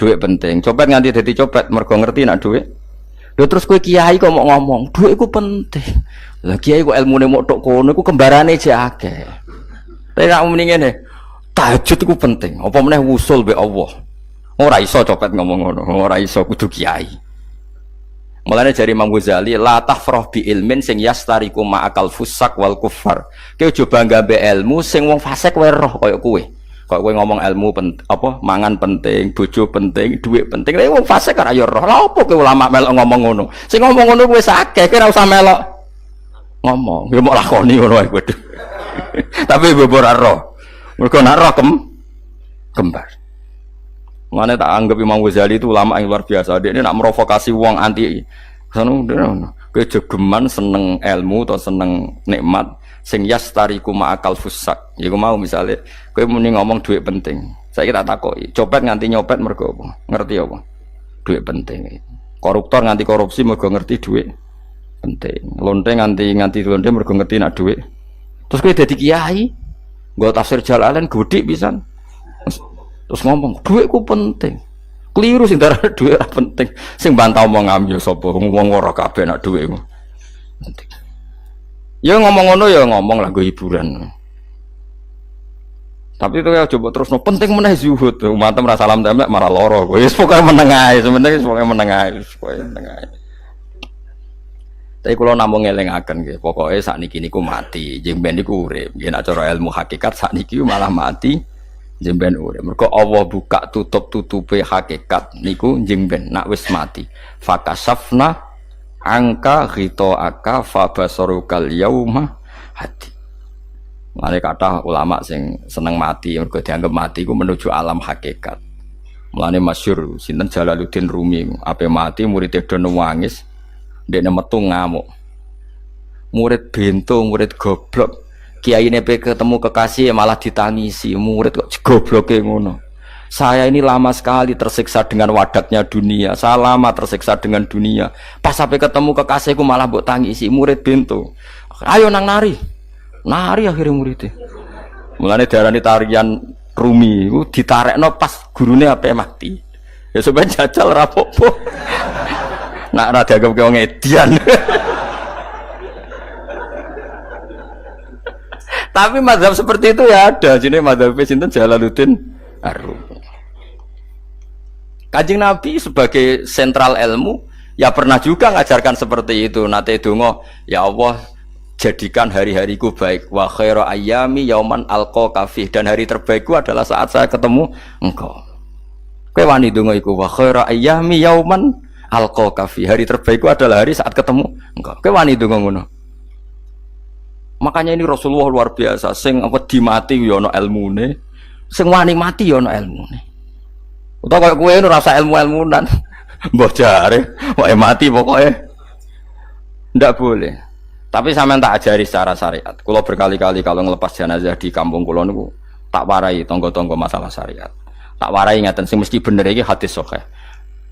Dhuwit penting. Copet nganti dadi copet mergo ngerti nek dhuwit. Lho terus kowe kiai kok mau ngomong, dhuwit iku penting. Lah kiai kok ilmune mok tok kono iku kembarane jek akeh. Tapi nek muni ngene, tahajud itu penting. Apa meneh wusul be Allah. Ora iso copet ngomong ngono, ora iso kudu kiai. Mulane jari Imam Ghazali, la tafrah bi ilmin sing yastariku ma'akal fusak wal kufar. Kowe aja bangga be ilmu sing wong fasik wae roh kaya kowe. Kaya kowe ngomong ilmu apa mangan penting, bojo penting, dhuwit penting. Lah wong fasik ora ya roh. Lah opo kowe ulama melok ngomong ngono? Sing ngomong ngono kowe akeh, kowe ora usah melok ngomong. Ya mok lakoni ngono wae kudu. Tapi bobor roh. Mereka nak roh kembar. Mana tak anggap Imam Ghazali itu ulama yang luar biasa. Dia ini nak merovokasi uang anti. Kejegeman seneng ilmu atau seneng nikmat. Sing yastariku ma'akal fusak. Ya aku mau misalnya, kowe muni ngomong duit penting. Saya kita takoki, copet nganti nyopet mergo apa? Ngerti apa? Duit penting. Koruptor nganti korupsi mergo ngerti duit penting. Lonte nganti lonte mergo ngerti nak duit. Terus kowe dadi kiai. Gua tafsir Jalalain gede pisan. Terus ngomong, duitku penting. Keliru sing darane duit ora penting. Sing bantah omong ambil sapa wong ora kabeh nak duitmu. Penting. Ya ngomong ngono ya ngomong lah go hiburan. Tapi itu ya coba terus no penting meneh zuhud. Umat ora salam templek marah loro. Wis pokoke meneng ae, sementing pokoke meneng ae, pokoke meneng ae. Tapi kalau namung ngelingaken nggih, pokoke sakniki niku mati, jemben niku urip. Nggih nek cara ilmu hakikat sakniki malah mati, jemben urip. Mergo Allah buka tutup-tutupe hakikat niku jemben nak wis mati. Fakasafna angka ghitaaka fabasarukal yauma hadi. Mane kathah ulama sing seneng mati mergo dianggap mati iku menuju alam hakikat. Mulane masyhur sinten Jalaluddin Rumi, ape mati murid do nangis. Dene metu ngamuk. Murid bento, murid goblok. Kiyaine pe ketemu kekasih malah ditangisi. Murid kok gobloke ngono. Saya ini lama sekali tersiksa dengan wadatnya dunia. Saya lama tersiksa dengan dunia. Pas sampai ketemu kekasihku malah mbok tangisi. Murid bento. Ayo nang nari. Nari akhirnya muridnya. Mulane diarani tarian Rumi iku ditarekno pas gurune ape mati. Ya sampeyan jajal ra apa-apa. Nak ra dianggap wong edian. Tapi mazhab seperti itu ya ada. Jenenge mazhab sinten Jalaluddin Ar-Rumi. Kanjeng Nabi sebagai sentral ilmu ya pernah juga ngajarkan seperti itu. Nate donga, ya Allah jadikan hari-hariku baik. Wa khairu ayyami yauman alqa kafih, dan hari terbaikku adalah saat saya ketemu engkau. Kowe wani donga iku wa khairu ayyami yauman alqa kafi, hari terbaikku adalah hari saat ketemu engkau. Kowe wani donga ngono. Makanya ini Rasulullah luar biasa, sing apa dimati ya ana ilmune, sing wani mati ya ana ilmune. Utawa kowe ora rasa ilmu-ilmunan. Mbah jare, wae mati pokoke. Ndak boleh. Tapi sampean tak ajari secara syariat. Kula berkali-kali kalau ngelepas jenazah di kampung kula niku tak warai tangga-tangga masalah syariat. Tak warai ngaten sing mesti bener iki hadis sahih.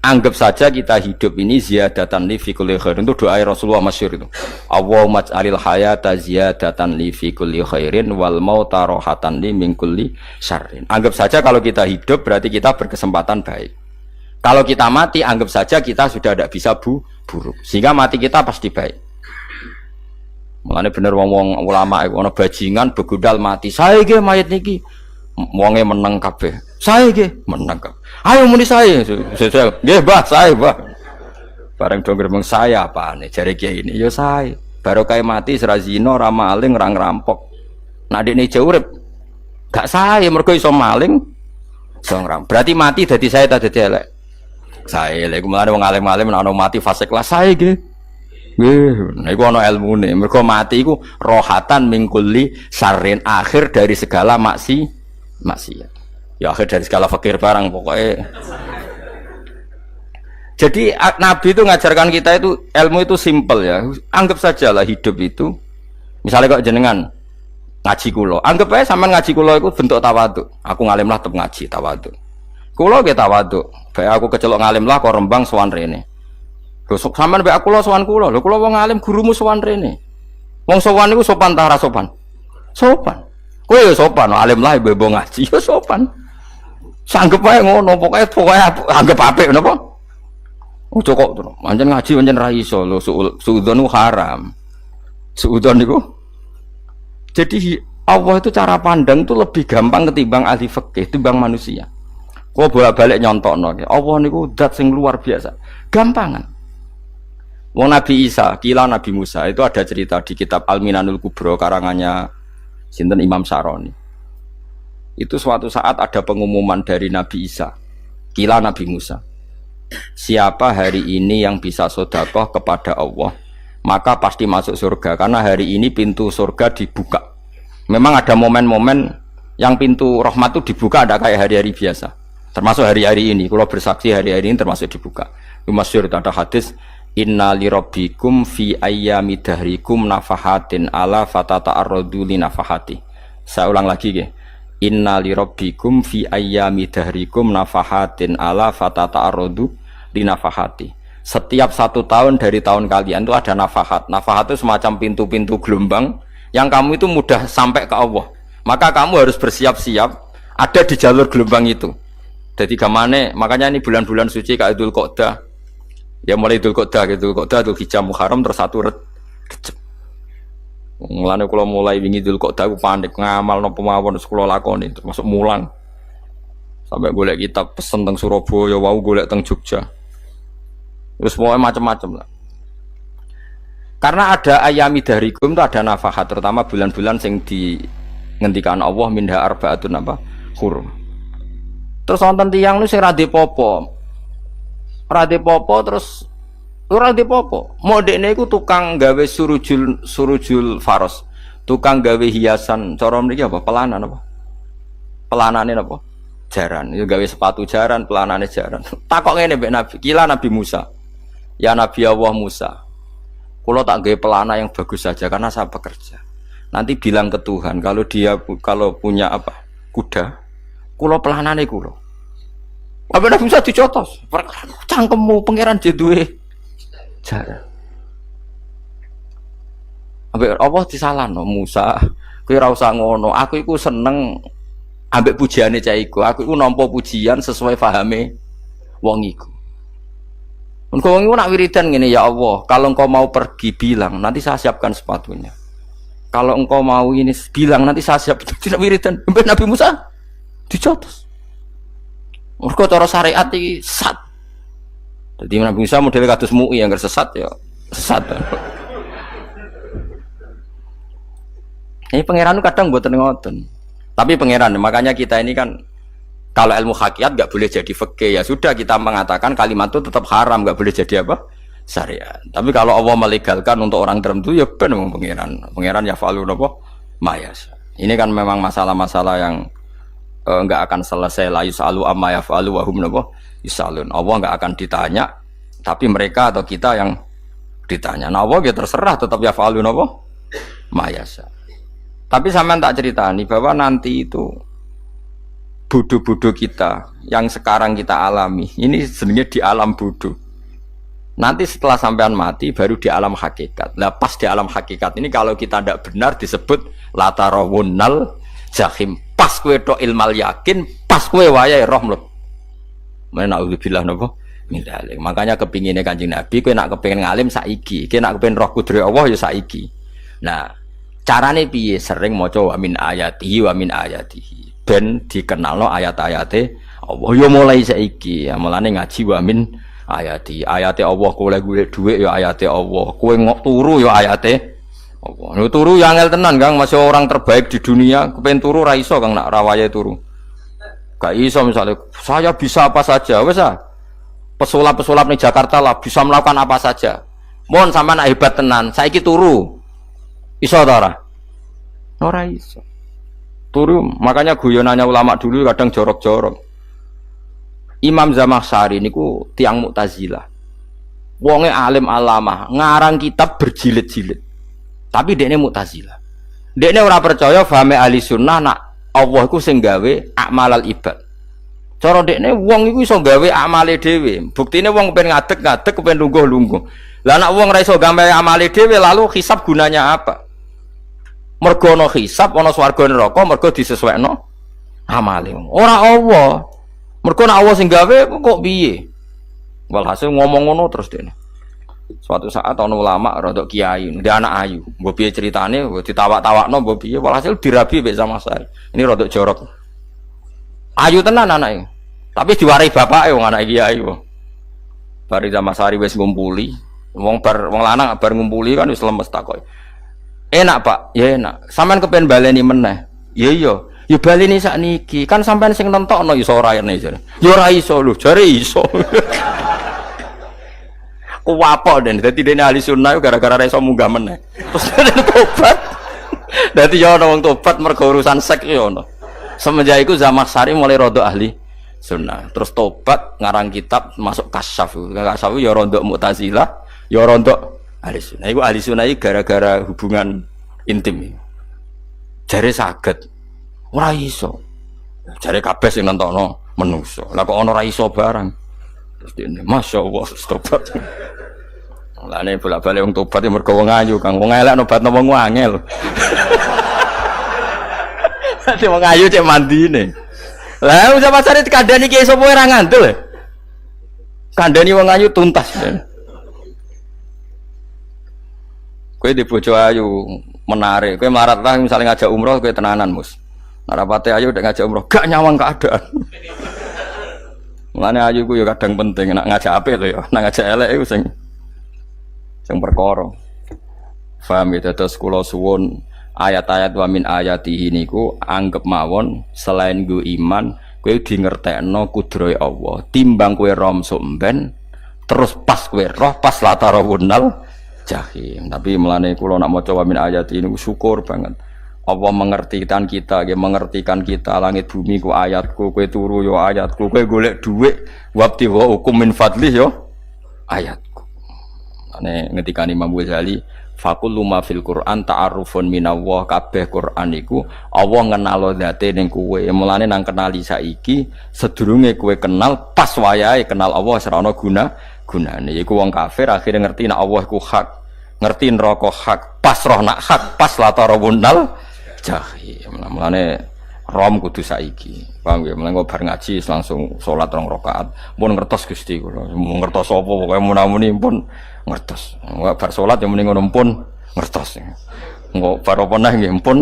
Anggap saja kita hidup ini ziyadatan li fi kulli khairin, itu doa Rasulullah masyhur itu. Allahumma ij'alil hayata ziyadatan li fi kulli khairin wal mauta rahatan li min kulli syarrin. Anggap saja kalau kita hidup berarti kita berkesempatan baik. Kalau kita mati anggap saja kita sudah tidak bisa buruk. Sehingga mati kita pasti baik. Mulane bener wong-wong ulama iku ana bajingan begudal mati. Saya ge mayit niki wonge meneng kabeh. Saya nggih menang. Ayo muni saya. Nggih, Mbah, saya, Mbah. Bareng dong gremeng saya apane jare kiai ini. Ya saya. Barokah mati ora zina, ora maling, ora ngerampok. Nek dekne jauh urip gak saya mergo iso maling, iso ngerampok. Berarti mati dadi saya ta dadi elek. Sae lha iku mulane wong alim-alim nek ana mati fase kelas sae nggih. Nggih, niku ana ilmune. Mergo mati iku rohatan mingkuli sarin akhir dari segala maksiat. Ya akhir dari segala fakir barang pokoknya. Jadi Nabi itu ngajarkan kita itu ilmu itu simpel ya. Anggap saja lah hidup itu. Misalnya kok jenengan ngaji kulo, anggap aja sampean ngaji kulo itu bentuk tawaduk. Aku ngalim lah tetep ngaji tawaduk. Kulo ge tawaduk. Bae aku kecelok ngalim lah kok rembang sowan rene. Lho sampean bae aku lo sowan kulo. Lho kulo wong ngalim gurumu sowan rene. Wong sowan niku sopan ta ora sopan? Sopan. Kowe ya sopan, alim lah ibu ngaji ya sopan. Sanggep ae ngono, pokoke anggap apik napa? Ojo kok pancen ngaji pancen ra iso lho suudzon haram. Suudzon niku. Jadi Allah itu cara pandang itu lebih gampang ketimbang ahli fikih, ketimbang manusia. Kok bolak-balik nyontokno. Allah niku zat sing luar biasa. Gampangan. Wong Nabi Isa, kila Nabi Musa itu ada cerita di kitab Al-Minanul Kubro karangannya sinten Imam Saroni. Itu suatu saat ada pengumuman dari Nabi Isa, kila Nabi Musa. Siapa hari ini yang bisa sedekah kepada Allah, maka pasti masuk surga karena hari ini pintu surga dibuka. Memang ada momen-momen yang pintu rahmat itu dibuka, ada kayak hari-hari biasa. Termasuk hari-hari ini, kalau bersaksi hari-hari ini termasuk dibuka. Masyhur ada hadis, inna li rabbikum fi ayyami dahrikum nafahatin ala fatata'arradu li nafahati. Saya ulang lagi ya. Inna li rabbikum fi ayyami dahrikum nafahatin ala fatata'arradu li nafahati. Setiap 1 tahun dari tahun kalian itu ada nafahat. Nafahat itu semacam pintu-pintu gelombang yang kamu itu mudah sampai ke Allah. Maka kamu harus bersiap-siap ada di jalur gelombang itu. Jadi gamane, makanya ini bulan-bulan suci kayak Dzul Qa'dah. Ya mulai Dzul Qa'dah gitu, Dzul Hijjah Muharram terus 1 Rejab. Mulane kula mulai wingi Dzul Qa'dah aku panik ngamal napa mawon terus kula lakoni termasuk mulang. Sampai golek kitab pesen teng Surabaya, wau golek teng Jogja. Terus pokoknya macam-macam lah. Karena ada ayami dahrikum itu ada nafahat, terutama bulan-bulan sing di ngendikan Allah minha arbaatun apa hurum. Terus wonten tiyang nu sing ra dipopo. Ra dipopo terus ora dipopo. Modekne iku tukang gawe surujul faros. Tukang gawe hiasan, cara mriki apa? Pelanan apa? Pelanane apa? Jaran. Itu gawe sepatu jaran, pelanane jaran. Takok ngene mbek Nabi, kila Nabi Musa. Ya Nabi Allah Musa. Kulo tak gawe pelana yang bagus saja karena saya bekerja. Nanti bilang ke Tuhan kalau punya apa? Kuda. Kulo pelanane kulo. Apa Nabi Musa dicotos? Cangkemmu pangeran duwe jaran. Ambek Allah disalahno Musa, kowe ora usah ngono. Aku iku seneng ambek pujiane cah iku. Aku iku nampa pujian sesuai pahame wong iku. Engko wong iku nak wiridan ngene, ya Allah, kalau engkau mau pergi bilang, nanti saya siapkan sepatunya. Kalau engkau mau ini bilang, nanti saya siap. Tidak wiridan. Ambek Nabi Musa dicotos. Mergo cara syariat iki sesat. Jadi Nabi Musa model kados MUI yang sesat ya sesat. Ini pangeran kadang buatan ngoten. Tapi pangeran, makanya kita ini kan kalau ilmu hakikat nggak boleh jadi fikih, ya sudah kita mengatakan kalimat itu tetap haram, nggak boleh jadi apa syariat. Tapi kalau Allah melegalkan untuk orang tertentu ya benar memang pangeran ya falu apa mayas. Ini kan memang masalah-masalah yang nggak akan selesai la yusalu amma yafalu wa hum napa yusalun. Allah nggak akan ditanya, tapi mereka atau kita yang ditanya. Nah Allah ya terserah tetap yafalu napa mayasa. Tapi sampean tak ceritani bahwa nanti itu bodoh-bodoh kita yang sekarang kita alami ini sebenarnya di alam bodoh. Nanti setelah sampean mati baru di alam hakikat. Lah pas di alam hakikat ini kalau kita tidak benar disebut latarawunnal jahim. Pas kowe tok ilmal yakin, pas kowe wayahe roh mlebu. Mana naudzubillah napa min dzalik. Makanya kepingine Kanjeng Nabi kowe nak kepengin ngalim saiki, kowe nak kepengin roh kudrat Allah ya saiki. Nah, carane piye? Sering maca wa min ayatihi wa min ayatihi. Ben dikenalno ayat-ayate Allah ya mulai saiki. Ya mulane ngaji wa min ayati. Ayate Allah kowe golek dhuwit ya ayate Allah. Kowe turu ya ayate Allah. Lu turu yang angel tenan Kang, masih orang terbaik di dunia, kepen turu ra iso Kang nak rawaye turu. Gak iso misalnya saya bisa apa saja, wes ah. pesulap-pesulap ning Jakarta lah bisa melakukan apa saja. Mohon sampean hebat tenan, saiki turu. Iso ta ora? Ora iso. Turu, makanya guyonannya ulama dulu kadang jorok-jorok. Imam Zamakhsyari niku tiang Mu'tazilah. Wonge alim alamah, ngarang kitab berjilid-jilid. Tapi dekne Mu'tazilah. Dekne ora percaya fahame ahli sunnah nak Allah iku sing gawe akmalal ibad. Cara dekne wong iku iso gawe amale dhewe. Buktine wong pengen ngadeg-ngadeg, pengen lungguh-lungguh. Lah nek wong ora iso gawe amale dhewe lalu hisab gunanya apa? Mergo ana hisab, ana swarga neraka, mergo disesuaikno amale. Ora Allah. Mergo nek Allah sing gawe kok piye? Walhasil ngomong ngono terus dene. Suatu saat ana ulama rodok kiai, dia anak ayu. Mbok piye ceritane, ditawak-tawakno mbok piye, walhasil dirabi mek Zamakhsyari. Ini rodok jorok. Ayu tenan anake. Tapi diwarai bapake wong anak kiai kok. Bar Zamakhsyari wis ngumpuli, wong lanang bar ngumpuli kan wis lemes takoki. Enak Pak, ya enak. Sampean kepen baleni meneh. Ya iya. Ya baleni sakniki. Kan sampean sing nentokno iso ora ene jare. Ya ora iso lho, jare iso. Kuwapok den. Dadi dene ahli sunnah gara-gara ora iso munggah meneh. Terus tobat. Dadi ya ana wong tobat mergo urusan seks ya ana. Semenjak iku Zamakhsyari mulai rada ahli sunnah. Terus tobat ngarang kitab masuk kasyaf. Kasyaf ya rada Mu'tazilah, ya rada ahli sunnah. Iku ahli sunnah iki gara-gara hubungan intim. Jare saged. Ora iso. Jare kabeh sing nentokno menungso. Lah kok ana ora iso barang. Terus dene masyaallah tobat. Lane bolak-balik wong tobat mergo wong ayu, Kang. Wong elek nobatno wong angel. Dadi wong ayu cek mandine. Lah usah pasare kandhani ki sapa ora ngandel. Kandhani wong ayu tuntas. Kowe di bojo ayu menarik, kowe melarat lah misalnya ngajak umroh kowe tenanan mus. Narapate ayu udah ngajak umroh, gak nyawang keadaan. Mulane ayu ku ya kadang penting, nak ngajak apik lho ya, nak ngajak elek iku sing perkara. Paham ya, terus kula suwun ayat-ayat wa min ayatihi niku anggap mawon selain nggo iman, kowe di ngertekno kudrohe Allah. Timbang kowe rom somben terus pas kowe roh pas latarawunal jahim. Tapi melane kula nak maca wa min ayati niku syukur banget. Allah mengertikan kita, mengertikan kita langit bumi ku ayatku, kowe turu yo ayatku, kowe golek dhuwit wabti wa hukum min fadli yo ayatku. Ane ngendikan Imam Ghazali, faqullu ma fil Qur'an ta'arufun minallah, kabeh Qur'an iku Allah ngenalo zate ning kowe. Mulane nang kenali saiki sedurunge kowe kenal pas wayahe kenal Allah ora ana gunane. Iku wong kafir akhirnya ngerti nek Allah iku hak, ngerti neraka hak, pas roh nak hak, pas latarawunal jahim. Mulane rom kudu saiki. Paham ya? Mulane bar ngaji langsung salat 2 rakaat. Mun ngertos Gusti kula. Mun ngertos apa pokoke munamuni pun ngertos. Enggak bar salat ya muni ngono pun ngertos. Engko bar apa neh nggih pun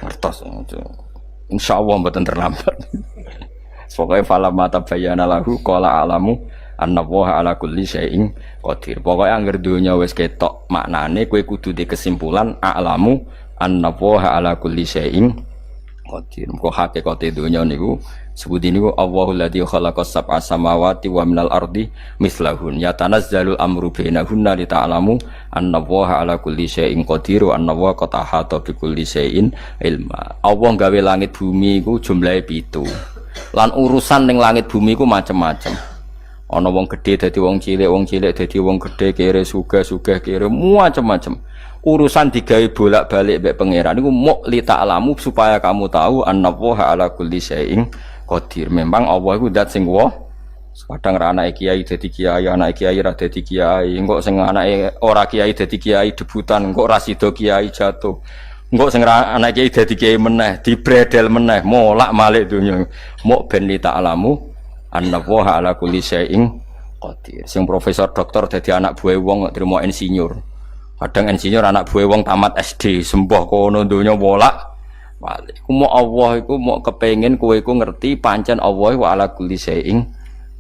ngertos. Insyaallah mboten terlambat. Pokoke fala mata bayana lahu qala alamu annallaha ala kulli syai'in qadir. Pokoke anggere donya wis ketok maknane kowe kudu di kesimpulan alamu annallaha ala kulli syai'in qadir. Kok hakikate donya niku sebuti niku Allahul ladzi khalaqas sab'a samawati wa minal ardi mislahun yatanazzalul amru bainahunna li ta'lamu annallaha ala kulli syai'in qadir wa annallaha qad ahata bi kulli syai'in ilma. Allah gawe langit bumi iku jumlahe 7. Lan urusan ning langit bumi iku macam-macam. Ana wong gedhe dadi wong cilik dadi wong gedhe, kere sugih kere macam-macam. Urusan digawe bolak-balik mbek pangeran niku muk li ta'lamu supaya kamu tahu annallaha ala kulli syai'in qadir. Memang Allah iku zat sing wa. Kadang ra anake kiai dadi kiai, anake kiai ra dadi kiai, engko sing anake ora kiai dadi kiai debutan, engko ra sida kiai jatuh. Engko sing anake kiai dadi kiai meneh, dibredel meneh, molak-malik donya. Muk ben li ta'lamu annallaha ala kulli syai'in qadir. Sing profesor doktor dadi anak buah wong kok trimo insinyur. Kadang insinyur anak buah wong tamat SD, sembah kono donya bolak-balik. Iku mau Allah iku mau kepengin kowe iku ngerti pancen Allah wa ala kulli syai'in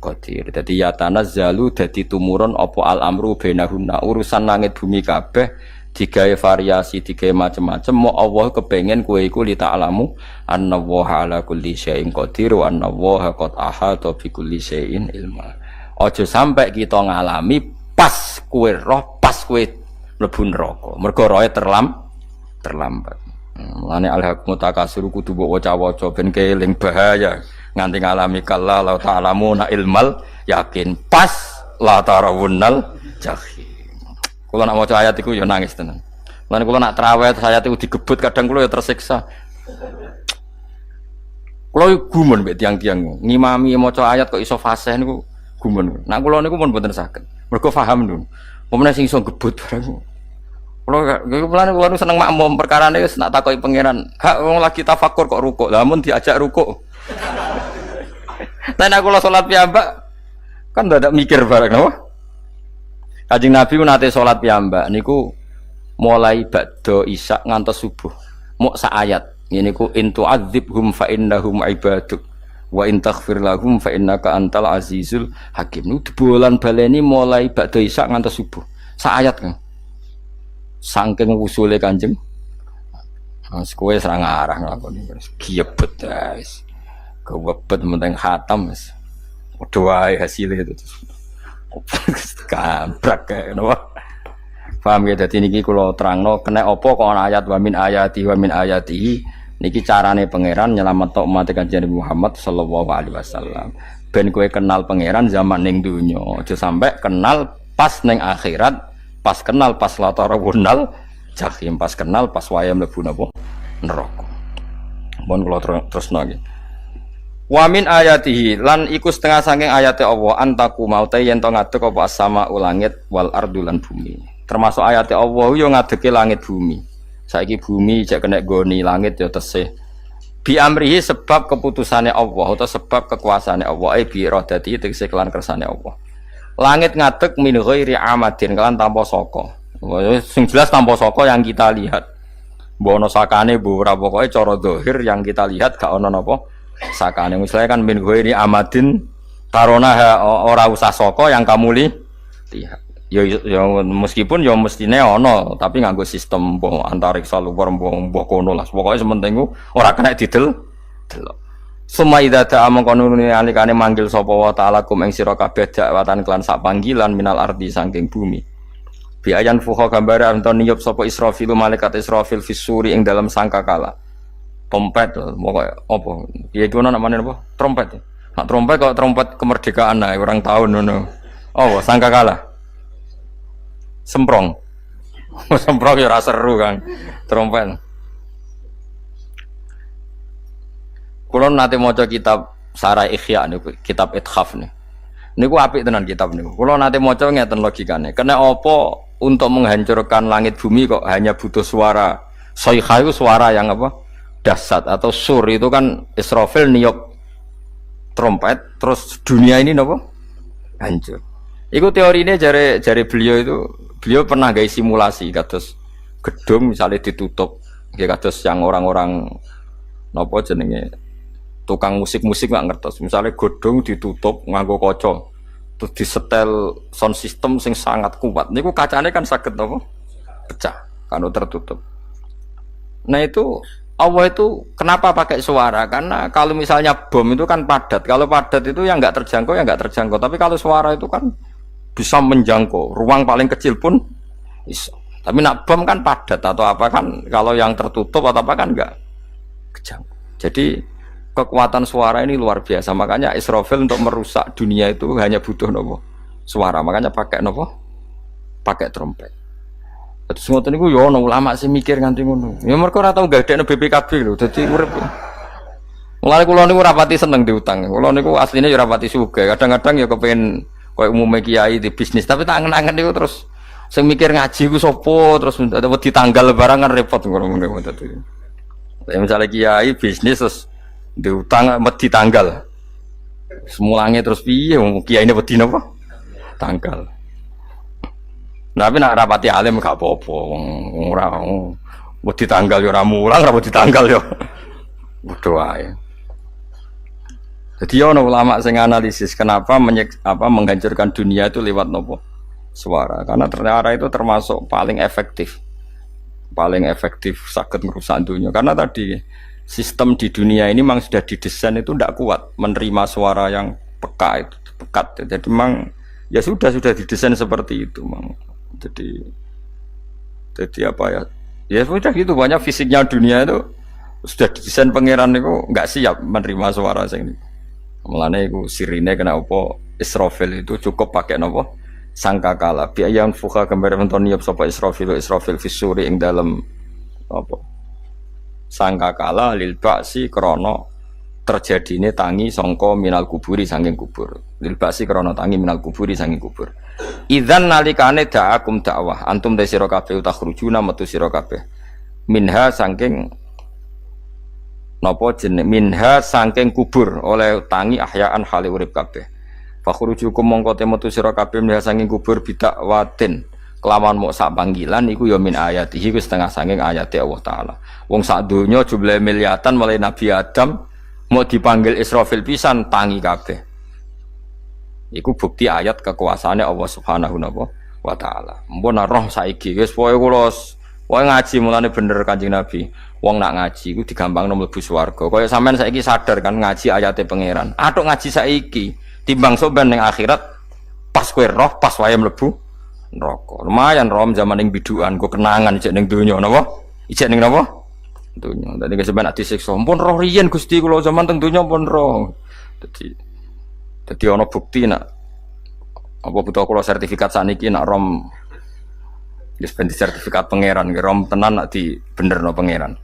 qadir. Dadi ya tanazzalu dadi tumurun apa al amru bainahunna. Urusan langit bumi kabeh digawe variasi, digawe macam-macam. Mau Allah kepengin kowe iku li ta'lamu annallaha ala kulli syai'in qadir wa annallaha qad ahata bi kulli syai'in ilma. Aja sampai kita ngalami pas kowe roh, pas kowe mlebu neraka. Mergo roe terlambat. Mulane al-haqmu takasur kudu mbok waca-waca ben keling bahaya nganti ngalami kalla la ta'lamuna ilmal yakin pas la tarawunnal jahim. Kula nak maca ayat iku ya nangis tenan. Mulane kula nak traweh ayat iku digebut kadang kula ya tersiksa. Kula gumun mbek tiang-tiang ngimami maca ayat kok iso fasih niku gumun. Nak kula niku pun mboten saged. Mergo paham lho. Pemene sing iso gebut barang. Kula seneng makmum perkarane wis nak takoki pangeran. Hak wong lagi tafakur kok rukuk. Lah mun diajak rukuk. Tapi kula salat piyambak kan ndak mikir bareng napa? Kanjeng Nabi nate salat piyambak niku mulai ba'da isya ngantos subuh. Mok sak ayat. Ngene niku in tu'adzibhum fa innahum ibaduk wa in taghfir lahum fa innaka antal azizul hakim. Niku dibolan baleni mulai ba'da isya ngantos subuh. Sak ayat kan. Saking usule Kanjeng Mas kowe serang arah nglakoni giyebet guys. Kewebet menteng khatam wis. Padha wae hasile itu. Kabrak kae napa. Paham ya dadi niki kula terangno kena apa kok ana ayat wa min ayati niki carane pangeran nyelametno umat Kanjeng Muhammad sallallahu alaihi wasallam. Ben kowe kenal pangeran zaman ning donya, aja sampai kenal pas ning akhirat. Pas kenal pas latarawunal jahim, pas kenal pas wayam mlebu napa neraka. Mun kula terusno nggih. Wa min ayatihi lan iku setengah saking ayate Allah antaku maute yen to ngadeg apa sama ulangit wal ardu lan bumi. Termasuk ayate Allah yo ngadege langit bumi. Saiki bumi jek kena goni langit yo tesih. Bi amrihi sebab keputusane Allah atau sebab kekuasaane Allah bi iradati tegese kelan kersane Allah. Langit ngadeg min ghairi amadin kelan tanpa saka. Sing jelas tanpa saka yang kita lihat. Mbok ana sakane mbok ora pokoke cara zahir yang kita lihat gak ana napa sakane. Misalnya kan min ghairi amadin tarona ora usah saka yang kamu lihat. Ya meskipun ya mestine ana tapi nganggo sistem mbok antariksa luar mbok kono lah. Pokoke sementing ora kena didel delok. Suma idza ta'a mangkonune alikane manggil sapa wa ta'ala kum ing sira kabeh dakwatan kelan sak panggilan minal ardi saking bumi. Bi ayan fuha gambare anton niyup sapa Israfil malaikat Israfil fisuri ing dalam sangkakala. Trompet pokoke apa? Ya iku ana namane apa? Trompet. Nak trompet kok trompet kemerdekaan ae orang tahun ngono. Oh, sangkakala. Semprong. Semprong ya ora seru kan. Trompet. Kulo nate maca kitab Sarah Ikhya niku, kitab Ithaf niku. Niku apik tenan kitab niku. Kulo nate maca ngeten logikane. Kena apa untuk menghancurkan langit bumi kok hanya butuh suara. Sayha itu suara yang apa? Dahsyat atau sur itu kan Israfil niup trompet terus dunia ini napa? Hancur. Iku teorine jare beliau pernah gawe simulasi kados gedung misalnya ditutup nggih kados yang orang-orang napa jenenge tukang musik-musik nggak ngertos. Misalnya godong ditutup nganggo kaca, terus disetel sound system sing sangat kuat. Niku kacane kan saged napa? Pecah kalau tertutup. Nah itu Allah itu kenapa pakai suara? Karena kalau misalnya bom itu kan padat. Kalau padat itu yang nggak terjangkau ya nggak terjangkau. Tapi kalau suara itu kan bisa menjangkau. Ruang paling kecil pun bisa. Tapi nak bom kan padat atau apa kan? Kalau yang tertutup atau apa kan nggak kejangkau. Jadi kekuatan suara ini luar biasa. Makanya Israfil untuk merusak dunia itu hanya butuh nopo suara. Makanya pakai nopo, pakai trompet. Terus ngoten niku yo ono ulama sing mikir nganti ngono. Ya mergo ora tau gagdekno BPKB lho. Dadi urip. Mulane kula niku rapati seneng diutang. Kula niku asline yo rapati sugih. Kadang-kadang ya kepengin koyo umume kiai di bisnis, tapi tak angen-angen niku terus sing mikir ngaji ku sapa terus wedi tanggal barang kan repot ngono dadi. Ya misalnya kiai bisnis terus diutang wedi tanggal. Semulange terus piye wong kiyaine wedi napa? Tanggal. Nah, tapi nak rapati alim gak apa-apa wong ora wedi tanggal ya ora mulang, ora wedi tanggal ya. Padha wae. Jadi ono ulama sing analisis kenapa menghancurkan dunia itu lewat nopo? Suara. Karena ternyata itu termasuk paling efektif. Paling efektif sakit merusak dunia. Karena tadi sistem di dunia ini memang sudah didesain itu tidak kuat menerima suara yang peka itu. pekat. Jadi memang ya sudah didesain seperti itu, memang. Jadi apa ya? Ya sudah gitu, banyak fisiknya dunia itu sudah didesain pangeran itu nggak siap menerima suara sing ini. Mulane iku sirine kena apa Israfil itu cukup pakai napa sangkakala biayan fuka gambar menton niup sapa Israfil fisuri ing dalam apa sangkakala lil ba'si krana terjadine tangi sangka minal kuburi saking kubur lil ba'si krana tangi minal kuburi saking kubur idzan nalikane da'akum dakwah antum ta sira kabeh takhrujuna metu sira kabeh minha saking napa jeneng minha saking kubur oleh tangi ahyaan hale urip kabeh fakhrujukum mongko metu sira kabeh minha saking kubur bidak watin kelawan mok sak panggilan iku ya min ayatihi wis setengah saking ayate Allah taala wong sak donya jumlah miliatan mulai Nabi Adam mau dipanggil Israfil pisan tangi kabeh iku bukti ayat kekuasaane Allah Subhanahu wa taala mbon roh saiki wis pokoke kula wae ngaji mulane bener Kanjeng Nabi wong nak ngaji iku digampangno mlebu swarga kaya sampean saiki sadar kan ngaji ayate pangeran atuk ngaji saiki timbang soban ning akhirat pas kowe roh pas wae mlebu neraka lumayan rom zaman ning bidukan go kenangan ijek ning donya napa ijek ning napa donya dadi sampean disiksa pun roh riyen Gusti kula zaman teng donya pun roh dadi ana bukti nak apa butuh kula sertifikat saniki nak rom wis ben sertifikat pangeran rom tenan nak di benerno pangeran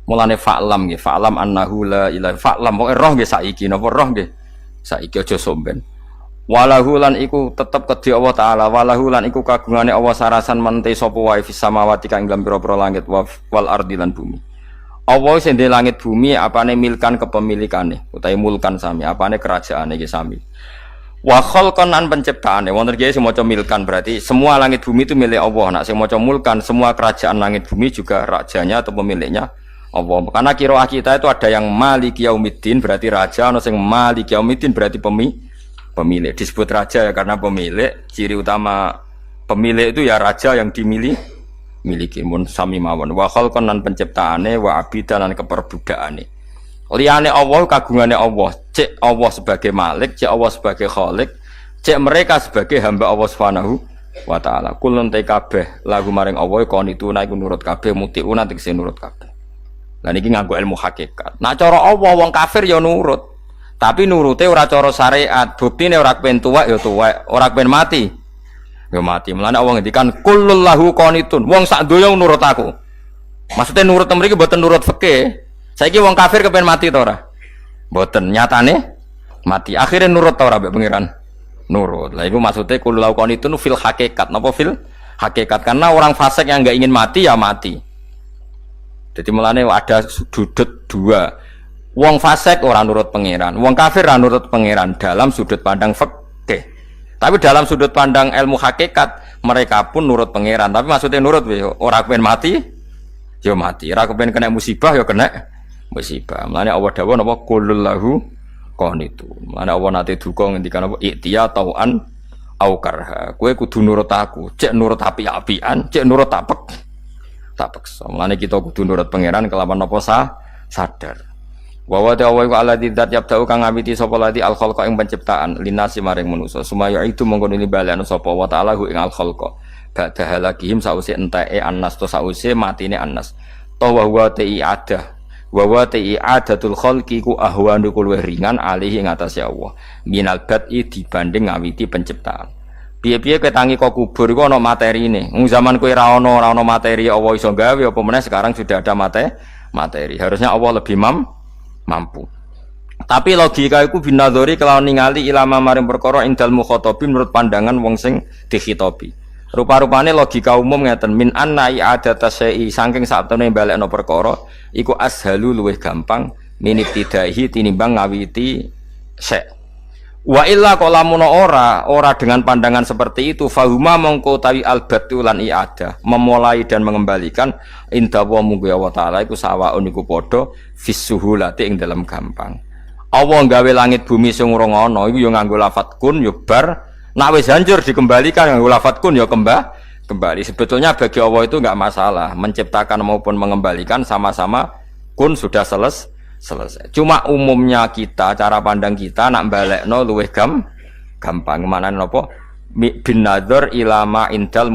mulane fa'lam nggih fa'lam annahu la ilaha fa'lam pokoke roh nggih saiki napa roh nggih saiki aja somben walahu lan iku tetep kedhi Allah taala walahu lan iku kagungane Allah sarasan mente sapa wae fis samawati kang dalam pira-pira langit wal ardi lan bumi Allah sing ndek langit bumi apane milkan kepemilikane utawi mulkan sami apane kerajaane iki sami wa khalqan an penciptaane wonten iki sing maca milkan berarti semua langit bumi itu milik Allah nak sing maca mulkan semua kerajaan langit bumi juga rajanya atau pemiliknya Allah karena qiraah kita itu ada yang maliki yaumiddin berarti raja ana sing maliki yaumiddin berarti pemilik disebut raja ya karena pemilik ciri utama pemilik itu ya raja yang dimiliki mun sami mawon wa khalqan lan penciptaane wa abidan lan keperbudakane liyane Allah kagungane Allah cek Allah sebagai malik cek Allah sebagai khalik cek mereka sebagai hamba Allah Subhanahu wa taala kulun te kabeh lagu maring Allah konituna iku nurut kabeh mutiuna tegese nurut kabeh lan iki nganggo ilmu hakikat nah cara Allah wong kafir ya nurut tapi nurute ora cara syariat buktine ora kepen tuwek ya tuwek ora kepen mati ya mati mulane Allah ngendikan kullul lahu qanitun wong sak donya nurut aku maksudnya nurut mriki mboten nurut fikih saiki wong kafir kepen mati ta ora mboten nyatane mati akhirnya nurut ta ora mbek pangeran nurut lah iku maksudnya kullul lahu qanitun fil hakikat napa fil hakikat karena orang fasik yang enggak ingin mati ya mati jadi mulane ada sudut dua wong fasik orang nurut pangeran, wong kafir ora nurut pangeran dalam sudut pandang fikih. Tapi dalam sudut pandang ilmu hakikat mereka pun nurut pangeran. Tapi maksudnya nurut ora kepen mati, ya mati. Ora kepen kena musibah ya kena musibah. Mulane Allah dawuh napa qulul lahu qanitun. Mulane Allah nate duka ngendikan apa iktiya tauan au karha. Kowe kudu nurut aku, cek nurut api-apian, cek nurut tak paksa. Mulane kita kudu nurut pangeran kelawan napa sadar. Wa ta'ala wa alladzi dzat yabda'u kang ngawiti sapa lati al khalqa ing penciptaan linasi maring manusa sumaya itu mongko ini balane sapa wa ta'ala ing al khalqa ba'da halakihim sause enteke annas to sause matine annas to wa huwa ta'iadah wa wa ta'iadatul khalqi ku ahwanu luwih ringan alih ing atase Allah minal bad'i dibanding ngawiti penciptaan piye-piye ketangi kok kubur iku ana materine zaman kowe ra ana materi Allah iso gawe apa meneh sekarang sudah ada materi harusnya Allah lebih mampu. Tapi logika iku binadzori kelawan ningali ilama maring perkara indal mukhatabin menurut pandangan wong sing dikhitobi. Rupa-rupane logika umum ngeten min anna i'adata syai'i saking satune balekno perkara iku ashalu luwih gampang minibtidaihi tinimbang ngawiti syai'. Wa illa qalamun ora dengan pandangan seperti itu fahuma mongko tawi albatu lan i'adah memulai dan mengembalikan inda wa munggu Allah taala iku sawaun iku padha fisuhulati ing dalam gampang. Allah gawe langit bumi sing ora ana iku ya nganggo lafat kun ya bar nek wis hancur dikembalikan nganggo lafat kun ya kembali. Sebetulnya bagi Allah itu enggak masalah menciptakan maupun mengembalikan sama-sama kun sudah selesai. Cuma umumnya kita, cara pandang kita nak balekno luwih gampang. Manane napa? Bin nadzar ilama indal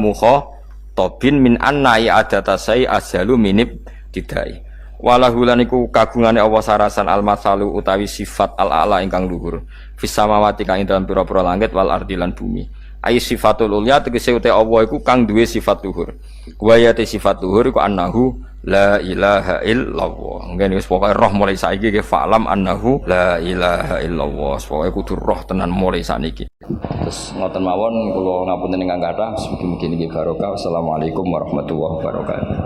tobin min anna i'adatasai azalu minib didai. Walahulan iku kagungane Allah sarasan al-masalu utawi sifat al-a'la ingkang luhur. Fis samawati kang ing dalem pira-pira langit wal ardi lan bumi. Ai sifatul ulya tegese uta Allah iku kang duwe sifat luhur. Wa ya sifat luhur iku annahu la ilaha illallah. Ngene wis pokoke roh mulai saiki ke falam annahu la ilaha illallah. Pokoke kudu roh tenan mulai saniki. Terus ngoten mawon kula ngapunten ingkang kathah mugi-mugi niki barokah. Assalamualaikum warahmatullahi wabarakatuh.